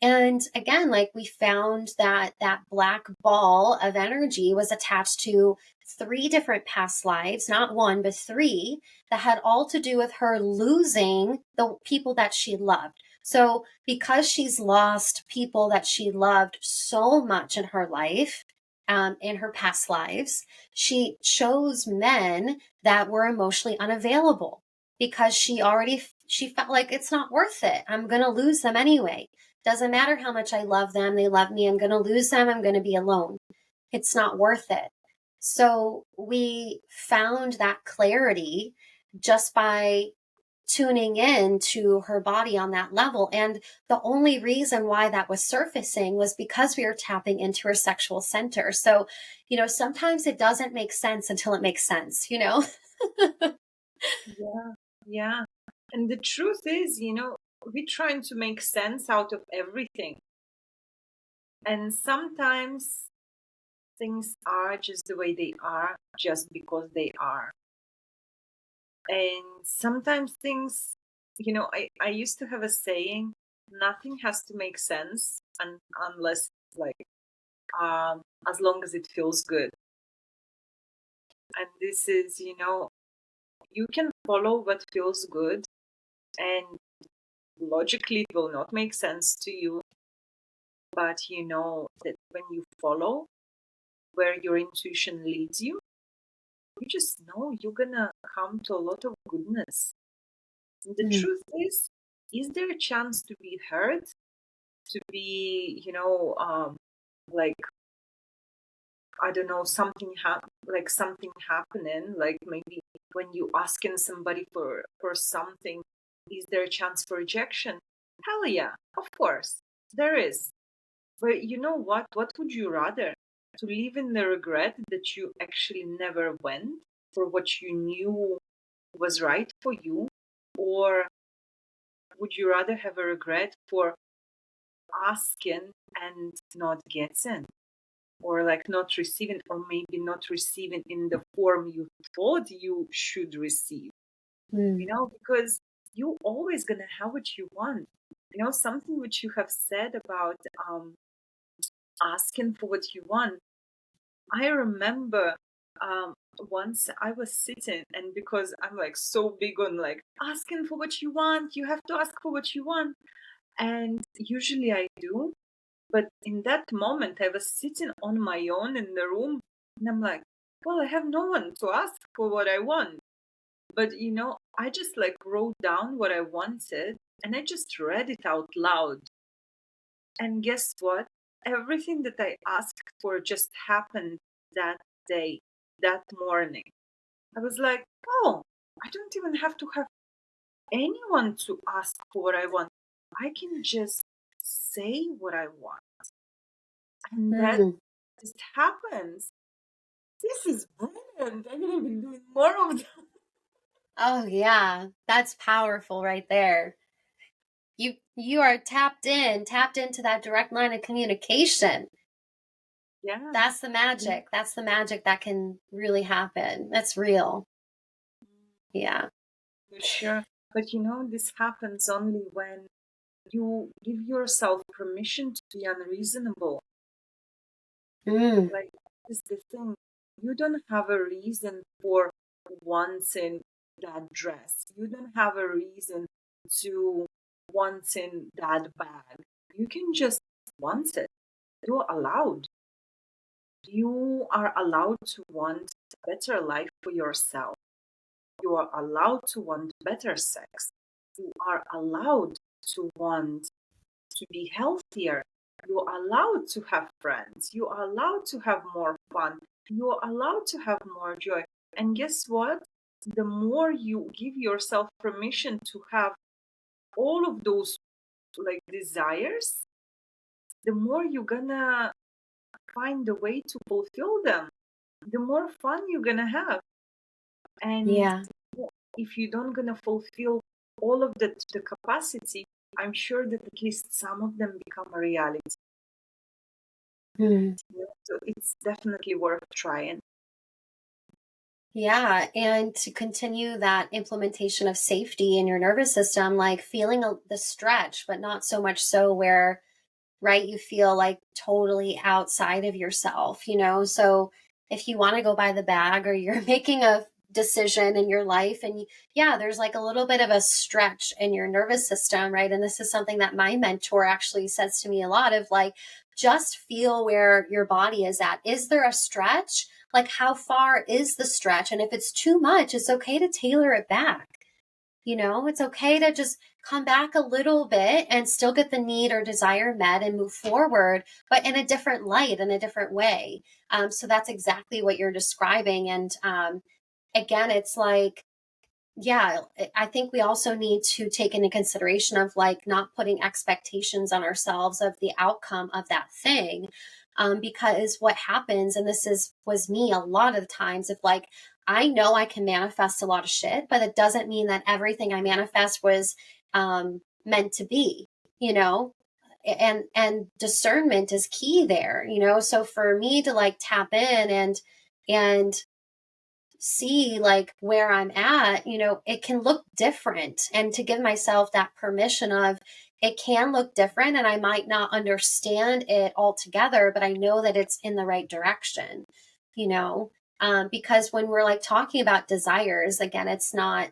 [SPEAKER 1] and again, like we found that that black ball of energy was attached to three different past lives, not one, but three, that had all to do with her losing the people that she loved. So, because she's lost people that she loved so much in her life, in her past lives, she chose men that were emotionally unavailable because she felt like it's not worth it. I'm going to lose them anyway. Doesn't matter how much I love them, they love me. I'm going to lose them. I'm going to be alone. It's not worth it. So we found that clarity just by tuning in to her body on that level. And the only reason why that was surfacing was because we were tapping into her sexual center. So, sometimes it doesn't make sense until it makes sense.
[SPEAKER 2] Yeah, yeah. And the truth is, we're trying to make sense out of everything. And sometimes things are just the way they are, just because they are. And sometimes things, I used to have a saying, nothing has to make sense unless, like, as long as it feels good. And this is, you can follow what feels good, and logically it will not make sense to you. But you know that when you follow where your intuition leads you, you just know you're gonna come to a lot of goodness. And the
[SPEAKER 1] Mm.
[SPEAKER 2] truth is, is there a chance to be heard, to be, like, I don't know, like something happening, like maybe when you asking somebody for something, is there a chance for rejection? Hell yeah, of course, there is. But you know what? What would you rather? To live in the regret that you actually never went for what you knew was right for you? Or would you rather have a regret for asking and not getting? Or like not receiving, or maybe not receiving in the form you thought you should receive,
[SPEAKER 1] Mm.
[SPEAKER 2] because you always gonna have what you want. Something which you have said about asking for what you want. I remember once I was sitting, and because I'm like so big on like asking for what you want, you have to ask for what you want. And usually I do. But in that moment, I was sitting on my own in the room, and I'm like, well, I have no one to ask for what I want. But I just like wrote down what I wanted, and I just read it out loud. And guess what? Everything that I asked for just happened that day, that morning. I was like, oh, I don't even have to have anyone to ask for what I want. I can just say what I want. And that
[SPEAKER 1] Mm.
[SPEAKER 2] just happens. This is brilliant. I'm gonna be doing more of that.
[SPEAKER 1] Oh yeah, that's powerful right there. You are tapped into that direct line of communication.
[SPEAKER 2] Yeah,
[SPEAKER 1] That's the
[SPEAKER 2] yeah,
[SPEAKER 1] magic. That's the magic that can really happen. That's real. Yeah.
[SPEAKER 2] for sure. But this happens only when you give yourself permission to be unreasonable.
[SPEAKER 1] Mm.
[SPEAKER 2] Like, this is the thing. You don't have a reason for wanting that dress. You don't have a reason to wanting that bag. You can just want it. You're allowed. You are allowed to want a better life for yourself. You are allowed to want better sex. You are allowed to want to be healthier. You are allowed to have friends. You are allowed to have more fun. You are allowed to have more joy. And guess what? The more you give yourself permission to have all of those like desires, the more you're gonna find a way to fulfill them. The more fun you're gonna have. And
[SPEAKER 1] Yeah.
[SPEAKER 2] if you don't gonna fulfill all of the capacity, I'm sure that at least some of them become a reality.
[SPEAKER 1] Mm.
[SPEAKER 2] So it's definitely worth trying.
[SPEAKER 1] Yeah, and to continue that implementation of safety in your nervous system, like feeling the stretch, but not so much so where, right, you feel like totally outside of yourself, So if you want to go buy the bag or you're making a decision in your life and yeah, there's like a little bit of a stretch in your nervous system, right? And this is something that my mentor actually says to me a lot of like, just feel where your body is at. Is there a stretch? Like, how far is the stretch? And if it's too much, it's okay to tailor it back. It's okay to just come back a little bit and still get the need or desire met and move forward, but in a different light, in a different way. So that's exactly what you're describing. And again, it's like, yeah, I think we also need to take into consideration of like not putting expectations on ourselves of the outcome of that thing. Because what happens, and was me a lot of the times, if like I know I can manifest a lot of shit, but it doesn't mean that everything I manifest was meant to be, you know? And discernment is key there, so for me to like tap in and see like where I'm at, it can look different, and to give myself that permission of it can look different and I might not understand it altogether, but I know that it's in the right direction, you know? Because when we're like talking about desires, again, it's not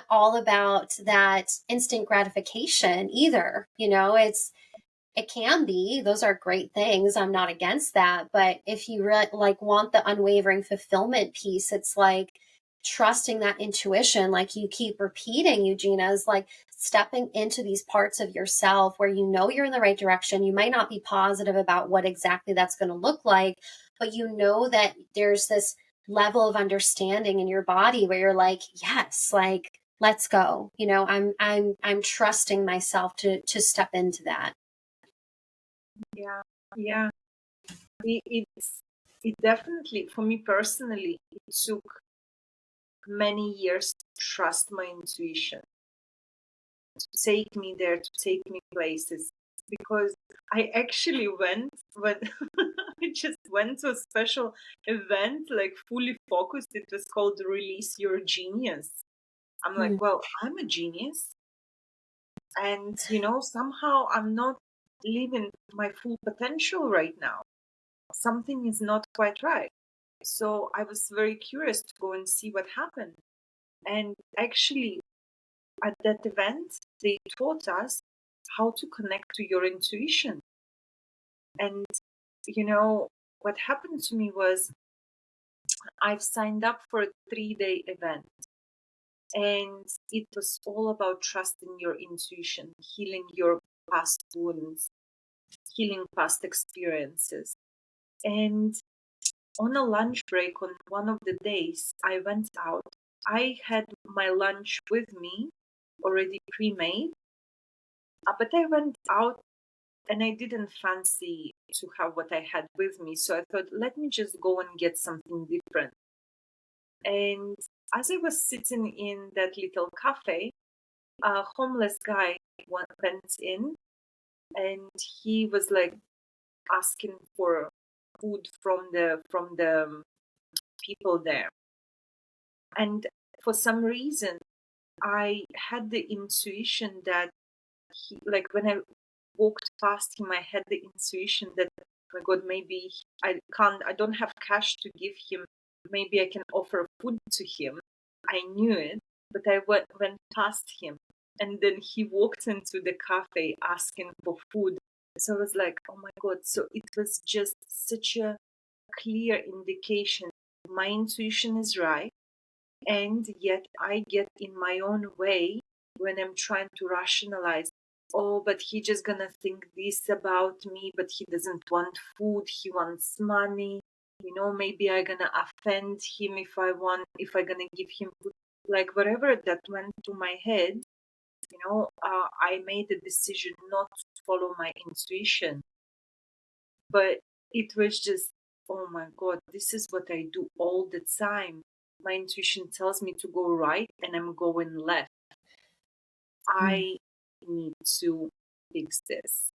[SPEAKER 1] all about that instant gratification either, it can be, those are great things, I'm not against that, but if you like want the unwavering fulfillment piece, it's like trusting that intuition, like you keep repeating, Eugina, is like stepping into these parts of yourself where you know you're in the right direction. You might not be positive about what exactly that's going to look like, but you know that there's this level of understanding in your body where you're like, yes, like, let's go. I'm trusting myself to step into that.
[SPEAKER 2] Yeah, yeah. It definitely, for me personally, it took many years to trust my intuition, to take me there, to take me places. Because I actually went when I just went to a special event, like fully focused. It was called Release Your Genius. I'm like, well, I'm a genius. And, somehow I'm not living my full potential right now. Something is not quite right. So I was very curious to go and see what happened. And actually, at that event, they taught us how to connect to your intuition. And, what happened to me was I've signed up for a 3-day event. And it was all about trusting your intuition, healing your past wounds, healing past experiences. And on a lunch break on one of the days, I went out. I had my lunch with me, already pre-made, but I went out and I didn't fancy to have what I had with me. So I thought, let me just go and get something different. And as I was sitting in that little cafe, a homeless guy went in, and he was like asking for food from the people there. And for some reason, I had the intuition that he, like when I walked past him, I had the intuition that, oh my God, maybe I don't have cash to give him. Maybe I can offer food to him. I knew it, but I went past him. And then he walked into the cafe asking for food. So I was like, oh my God. So it was just such a clear indication. My intuition is right. And yet I get in my own way when I'm trying to rationalize, oh, but he just gonna think this about me, but he doesn't want food, he wants money. Maybe I gonna offend him if I gonna give him food. Like whatever that went to my head, I made a decision not to follow my intuition. But it was just, oh my God, this is what I do all the time. My intuition tells me to go right and I'm going left. I need to fix this.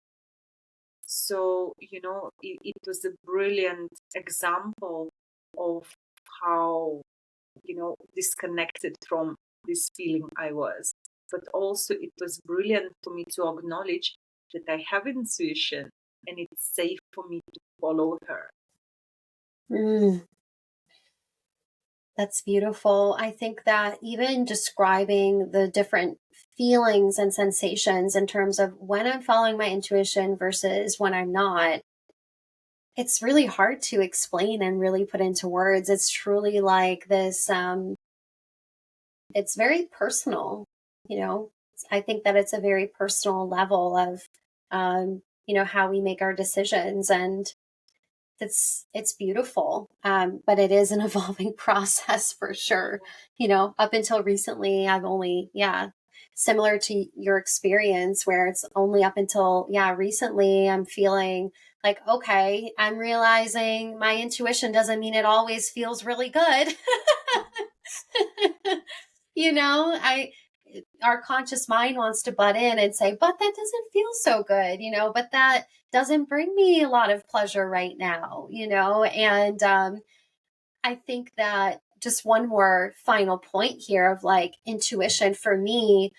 [SPEAKER 2] So, it was a brilliant example of how, disconnected from this feeling I was. But also, it was brilliant for me to acknowledge that I have intuition and it's safe for me to follow her.
[SPEAKER 1] That's beautiful. I think that even describing the different feelings and sensations in terms of when I'm following my intuition versus when I'm not, it's really hard to explain and really put into words. It's truly like this, it's very personal, you know. I think that it's a very personal level of, how we make our decisions, and it's beautiful. But it is an evolving process for sure. Up until recently, I've only, similar to your experience, where it's only up until, recently I'm feeling like, okay, I'm realizing my intuition doesn't mean it always feels really good. I our conscious mind wants to butt in and say, but that doesn't feel so good, but that doesn't bring me a lot of pleasure right now, and I think that just one more final point here of like intuition for me,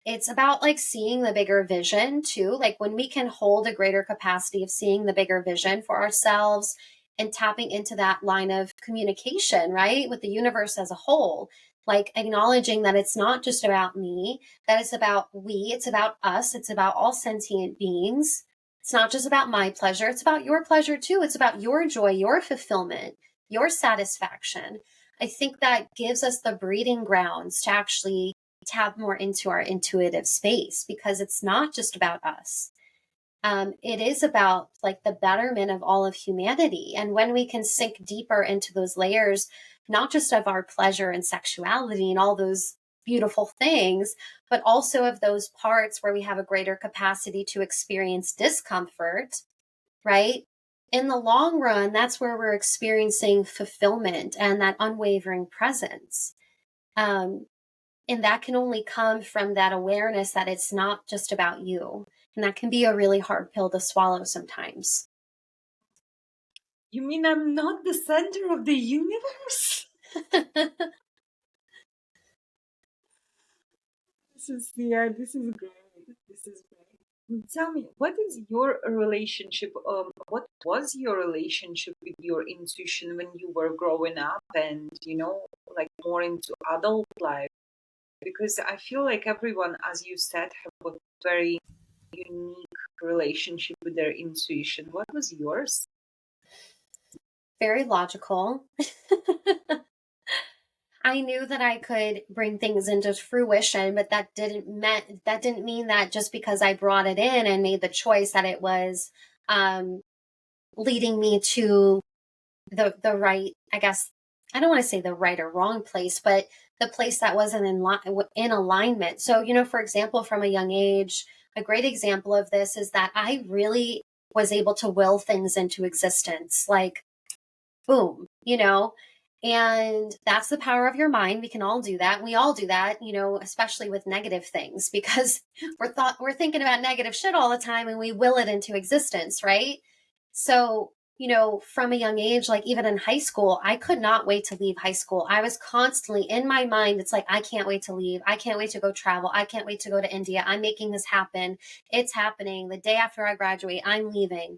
[SPEAKER 1] it's about like seeing the bigger vision too. Like when we can hold a greater capacity of seeing the bigger vision for ourselves and tapping into that line of communication, right, with the universe as a whole, like acknowledging that it's not just about me, that it's about we, it's about us, it's about all sentient beings. It's not just about my pleasure, it's about your pleasure too. It's about your joy, your fulfillment, your satisfaction. I think that gives us the breeding grounds to actually tap more into our intuitive space, because it's not just about us. It is about like the betterment of all of humanity. And when we can sink deeper into those layers, not just of our pleasure and sexuality and all those beautiful things, but also of those parts where we have a greater capacity to experience discomfort, right? In the long run, that's where we're experiencing fulfillment and that unwavering presence. Um, and that can only come from that awareness that it's not just about you. And that can be a really hard pill to swallow sometimes.
[SPEAKER 2] You mean I'm not the center of the universe? This is great. This is great. Tell me, what is your relationship? What was your relationship with your intuition when you were growing up, and like more into adult life? Because I feel like everyone, as you said, have a very unique relationship with their intuition. What was yours?
[SPEAKER 1] Very logical. I knew that I could bring things into fruition, but that didn't mean that just because I brought it in and made the choice that it was um, leading me to the right, I guess. I don't want to say the right or wrong place, but the place that wasn't in alignment. So, for example, from a young age, a great example of this is that I really was able to will things into existence, like boom, and that's the power of your mind. We can all do that. We all do that, especially with negative things, because we're thinking about negative shit all the time and we will it into existence, right? So, from a young age, like even in high school, I could not wait to leave high school. I was constantly in my mind. It's like, I can't wait to leave. I can't wait to go travel. I can't wait to go to India. I'm making this happen. It's happening. The day after I graduate, I'm leaving.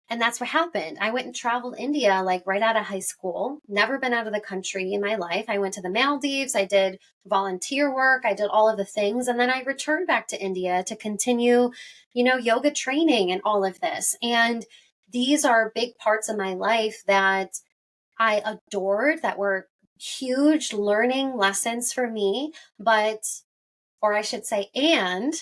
[SPEAKER 1] And that's what happened. I went and traveled India like right out of high school. Never been out of the country in my life. I went to the Maldives. I did volunteer work. I did all of the things. And then I returned back to India to continue, yoga training and all of this. And these are big parts of my life that I adored, that were huge learning lessons for me. But, or I should say, and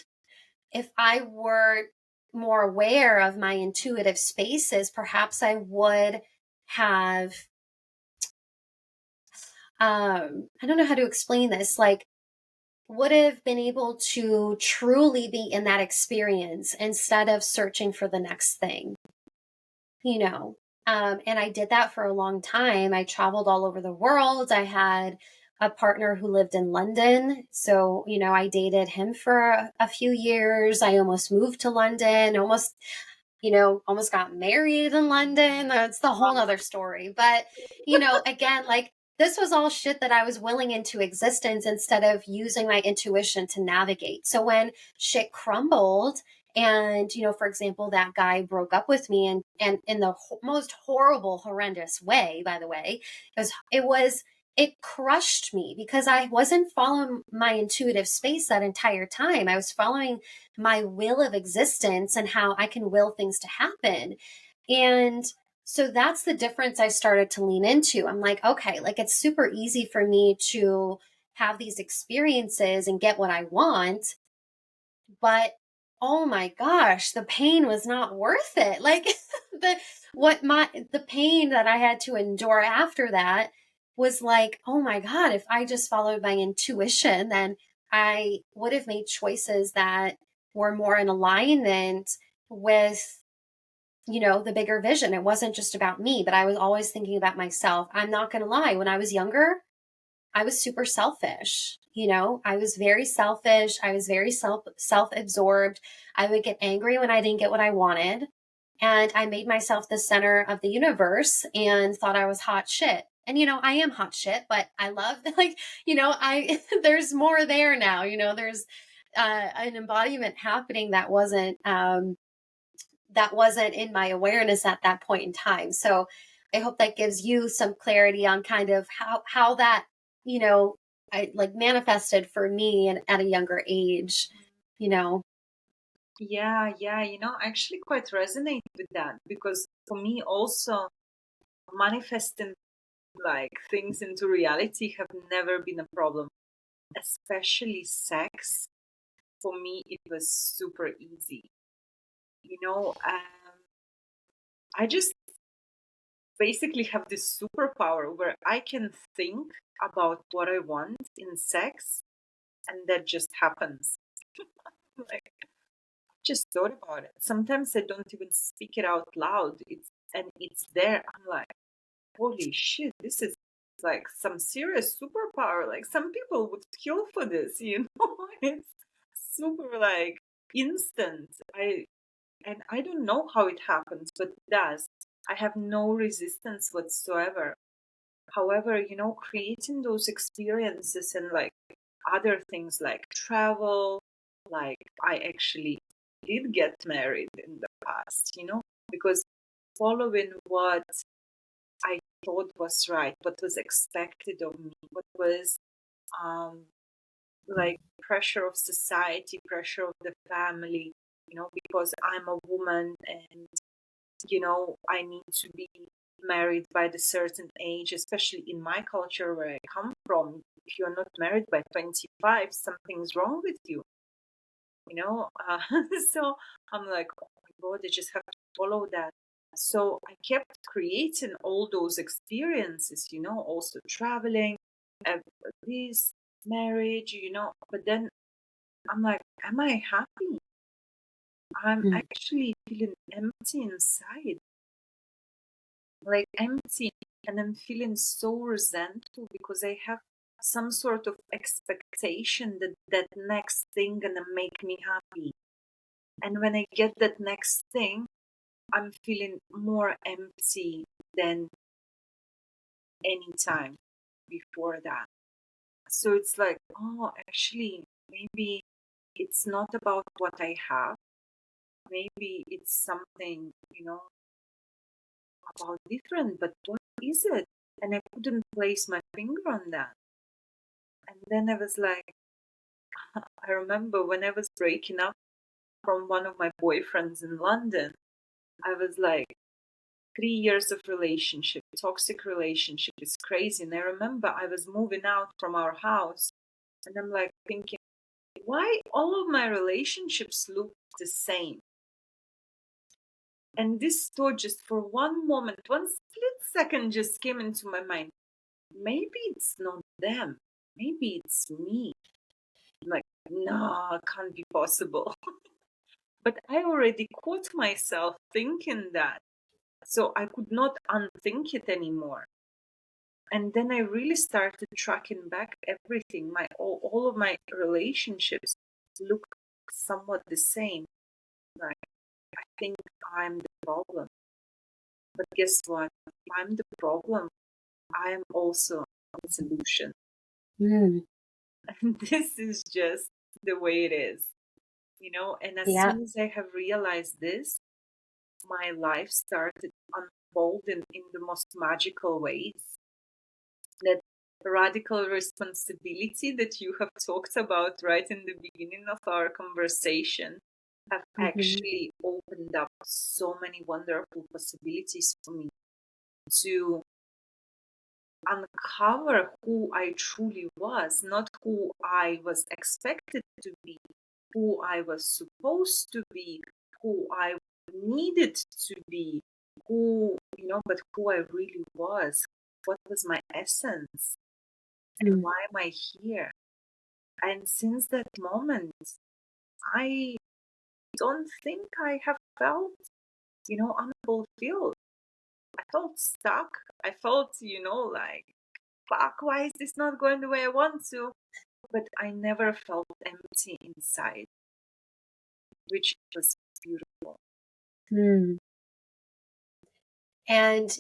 [SPEAKER 1] if I were more aware of my intuitive spaces, perhaps I would have, I don't know how to explain this, like, would have been able to truly be in that experience instead of searching for the next thing, you know. And I did that for a long time. I traveled all over the world. I had a partner who lived in London. So, I dated him for a few years. I almost moved to London, almost got married in London. That's the whole other story. But, again, like this was all shit that I was willing into existence instead of using my intuition to navigate. So when shit crumbled, and, for example, that guy broke up with me and in the most horrible, horrendous way, by the way, it crushed me because I wasn't following my intuitive space that entire time. I was following my will of existence and how I can will things to happen. And so that's the difference I started to lean into. I'm like, okay, like it's super easy for me to have these experiences and get what I want, but oh my gosh, the pain was not worth it. Like the pain that I had to endure after that was like, oh my God, if I just followed my intuition, then I would have made choices that were more in alignment with, the bigger vision. It wasn't just about me, but I was always thinking about myself. I'm not going to lie. When I was younger, I was super selfish. I was very selfish. I was very self-absorbed. I would get angry when I didn't get what I wanted. And I made myself the center of the universe and thought I was hot shit. And, I am hot shit, but I love like, there's more there now, there's an embodiment happening that wasn't in my awareness at that point in time. So I hope that gives you some clarity on kind of how that, I like manifested for me and at a younger age, you know.
[SPEAKER 2] Yeah, I actually quite resonate with that because for me also manifesting like things into reality have never been a problem. especially sex, for me, it was super easy. I just basically have this superpower where I can think about what I want in sex, and that just happens. Like, just thought about it. Sometimes I don't even speak it out loud. It's there. I'm like, holy shit, this is like some serious superpower. Like some people would kill for this, you know? It's super like instant. I don't know how it happens, but it does. I have no resistance whatsoever. However, creating those experiences and like other things like travel, like I actually did get married in the past, because following what I thought was right, what was expected of me, what was um, like pressure of society, pressure of the family, because I'm a woman and, I need to be married by the certain age, especially in my culture where I come from. If you're not married by 25, something's wrong with you, you know? So I'm like, oh my God, I just have to follow that. So I kept creating all those experiences, also traveling, uh, this marriage, but then I'm like, am I happy? I'm
[SPEAKER 1] Mm.
[SPEAKER 2] actually feeling empty inside, like empty, and I'm feeling so resentful because I have some sort of expectation that that next thing gonna make me happy. And when I get that next thing, I'm feeling more empty than any time before that. So it's like, oh, actually, maybe it's not about what I have. Maybe it's something, about different, but what is it? And I couldn't place my finger on that. And then I was like, I remember when I was breaking up from one of my boyfriends in London, I was like, 3 years of relationship, toxic relationship is crazy. And I remember I was moving out from our house and I'm like thinking, why all of my relationships look the same? And this thought just for one moment, one split second just came into my mind. Maybe it's not them. Maybe it's me. I'm like, no, it can't be possible. But I already caught myself thinking that. So I could not unthink it anymore. And then I really started tracking back everything. All of my relationships look somewhat the same. Like, I think I'm the problem. But guess what? If I'm the problem, I am also the solution.
[SPEAKER 1] Mm.
[SPEAKER 2] And this is just the way it is, And as
[SPEAKER 1] Yeah.
[SPEAKER 2] soon as I have realized this, my life started unfolding in the most magical ways. That radical responsibility that you have talked about right in the beginning of our conversation have
[SPEAKER 1] Mm-hmm.
[SPEAKER 2] actually opened up so many wonderful possibilities for me to uncover who I truly was, not who I was expected to be, who I was supposed to be, who I needed to be, but who I really was. What was my essence? And
[SPEAKER 1] Mm.
[SPEAKER 2] why am I here? And since that moment, I don't think I have felt, unfulfilled. I felt stuck. I felt, like, fuck, why is this not going the way I want to? But I never felt empty inside, which was beautiful.
[SPEAKER 1] Mm. And,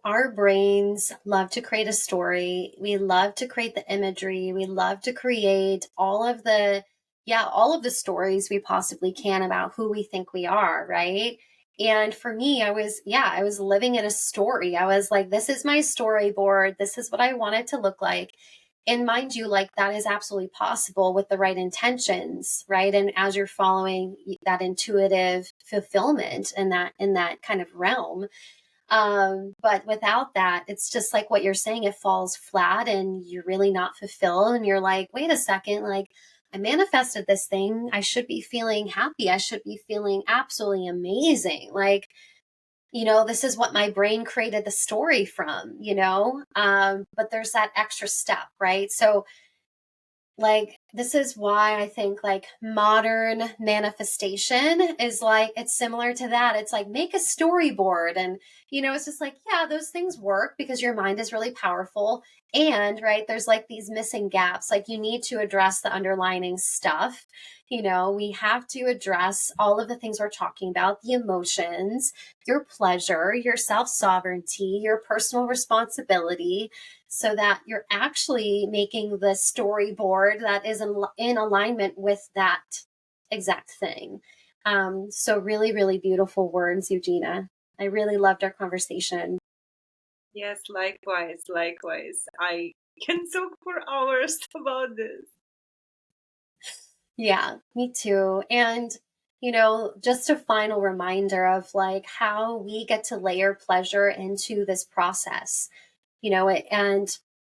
[SPEAKER 1] our brains love to create a story. We love to create the imagery. We love to create all of the stories we possibly can about who we think we are, right? And for me, I was living in a story. I was like, this is my storyboard. This is what I want it to look like. And mind you, like that is absolutely possible with the right intentions, right? And as you're following that intuitive fulfillment in that kind of realm, But without that, it's just like what you're saying, it falls flat and you're really not fulfilled. And you're like, wait a second, like I manifested this thing. I should be feeling happy. I should be feeling absolutely amazing. Like, this is what my brain created the story from, but there's that extra step, right? So like this is why I think like modern manifestation is like it's similar to that. It's like make a storyboard, and it's just like, yeah, those things work because your mind is really powerful. And right, there's like these missing gaps. Like you need to address the underlining stuff. We have to address all of the things we're talking about, the emotions, your pleasure, your self-sovereignty, your personal responsibility, so that you're actually making the storyboard that is in alignment with that exact thing. So really, really beautiful words, Eugina. I really loved our conversation.
[SPEAKER 2] Yes, likewise, likewise. I can talk for hours about this.
[SPEAKER 1] Yeah, me too. And, just a final reminder of like how we get to layer pleasure into this process, and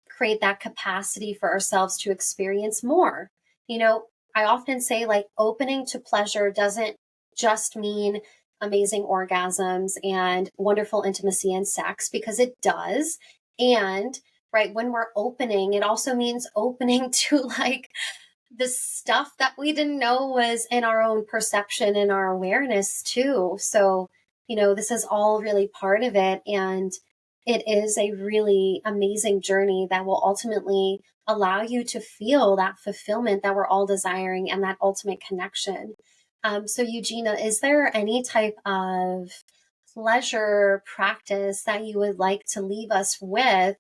[SPEAKER 1] create that capacity for ourselves to experience more. You know, I often say like opening to pleasure doesn't just mean amazing orgasms and wonderful intimacy and sex, because it does. And right, when we're opening, it also means opening to like the stuff that we didn't know was in our own perception and our awareness too. So, this is all really part of it. And it is a really amazing journey that will ultimately allow you to feel that fulfillment that we're all desiring and that ultimate connection. So, Eugina, is there any type of pleasure practice that you would like to leave us with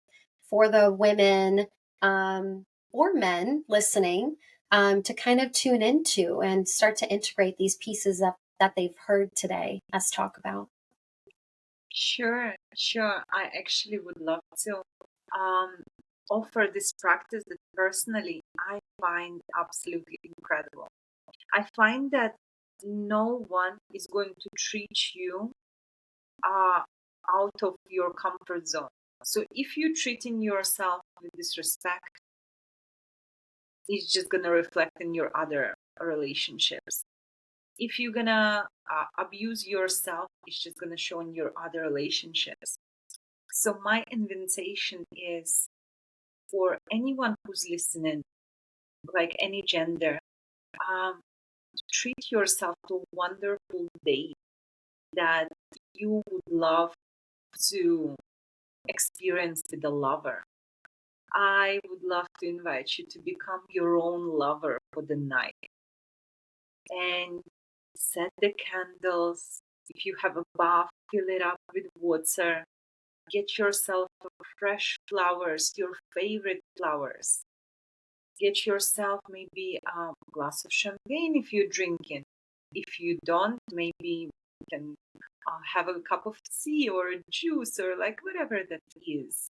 [SPEAKER 1] for the women or men listening, to kind of tune into and start to integrate these pieces that they've heard today us talk about?
[SPEAKER 2] Sure, sure. I actually would love to um, offer this practice that personally I find absolutely incredible. I find that no one is going to treat you uh, out of your comfort zone. So if you're treating yourself with disrespect, it's just gonna reflect in your other relationships. If you're gonna abuse yourself, it's just gonna show in your other relationships. So my invitation is for anyone who's listening, like any gender, treat yourself to a wonderful day that you would love to experience with a lover. I would love to invite you to become your own lover for the night and set the candles. If you have a bath, fill it up with water. Get yourself fresh flowers, your favorite flowers. Get yourself maybe a glass of champagne if you're drinking. If you don't, maybe you can have a cup of tea or a juice or like whatever that is.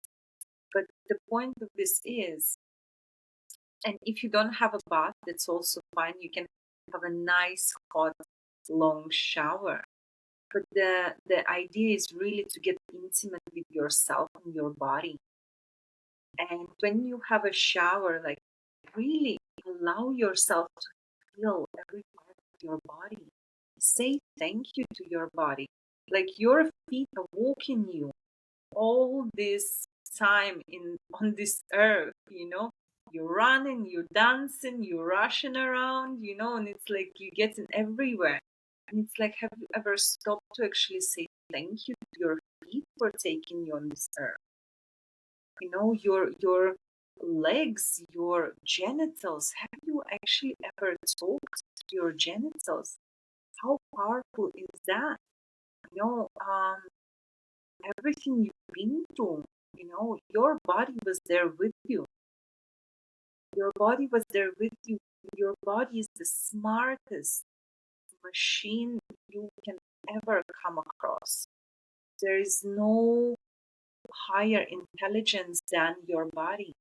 [SPEAKER 2] But the point of this is, and if you don't have a bath, that's also fine. You can have a nice, hot, long shower. But the idea is really to get intimate with yourself and your body. And when you have a shower, like really allow yourself to feel every part of your body. Say thank you to your body. Like your feet are walking you all this time in on this earth, You're running, you're dancing, you're rushing around, and it's like you're getting everywhere. And it's like, have you ever stopped to actually say thank you to your feet for taking you on this earth? Your legs, your genitals. Have you actually ever talked to your genitals? How powerful is that? You know, um, Everything you've been through, your body was there with you. Your body was there with you. Your body is the smartest machine you can ever come across. There is no higher intelligence than your body.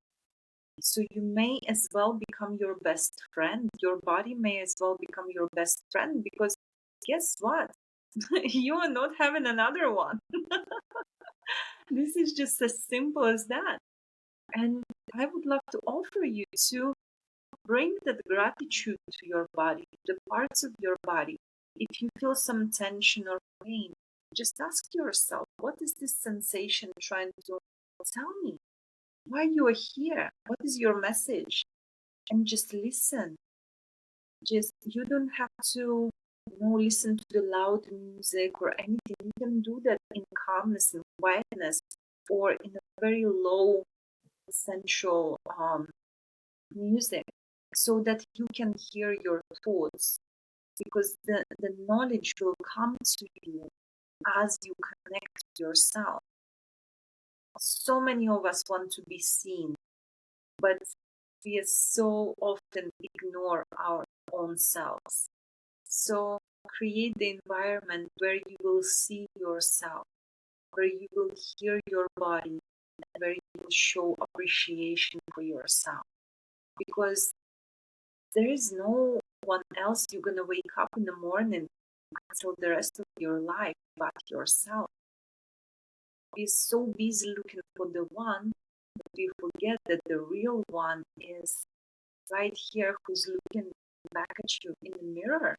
[SPEAKER 2] So you may as well become your best friend. Your body may as well become your best friend, because guess what? You are not having another one. This is just as simple as that. And I would love to offer you to bring that gratitude to your body, the parts of your body. If you feel some tension or pain, just ask yourself, what is this sensation trying to tell me? Why you are here? What is your message? And just listen. Just you don't have to listen to the loud music or anything. You can do that in calmness and quietness, or in a very low sensual music, so that you can hear your thoughts, because the knowledge will come to you as you connect with yourself. So many of us want to be seen, but we so often ignore our own selves. So create the environment where you will see yourself, where you will hear your body, and where you will show appreciation for yourself. Because there is no one else you're going to wake up in the morning until the rest of your life but yourself. We're so busy looking for the one, but we forget that the real one is right here, who's looking back at you in the mirror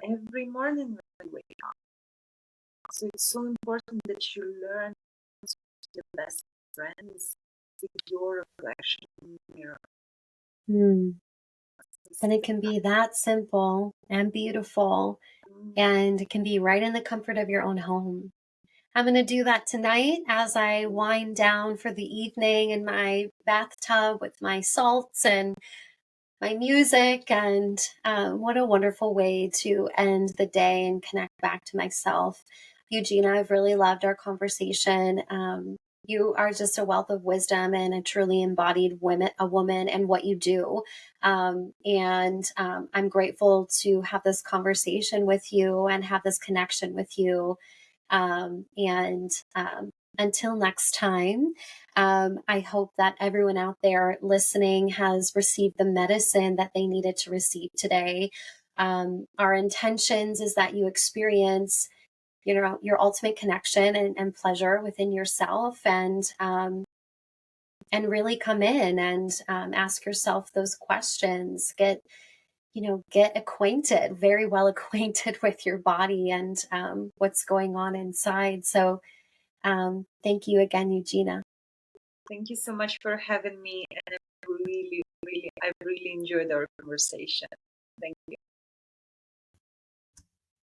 [SPEAKER 2] every morning when you wake up. So it's so important that you learn to be the best friends with your reflection in the mirror.
[SPEAKER 1] And it can be that simple and beautiful, and it can be right in the comfort of your own home. I'm going to do that tonight as I wind down for the evening in my bathtub with my salts and my music. And what a wonderful way to end the day and connect back to myself. Eugina, I've really loved our conversation. You are just a wealth of wisdom and a truly embodied woman and what you do. I'm grateful to have this conversation with you and have this connection with you. Until next time, I hope that everyone out there listening has received the medicine that they needed to receive today. Our intentions is that you experience, your ultimate connection and pleasure within yourself, and really come in and ask yourself those questions. Get acquainted, very well acquainted with your body and what's going on inside. So thank you again, Eugina.
[SPEAKER 2] Thank you so much for having me, and I've really enjoyed our conversation. Thank you.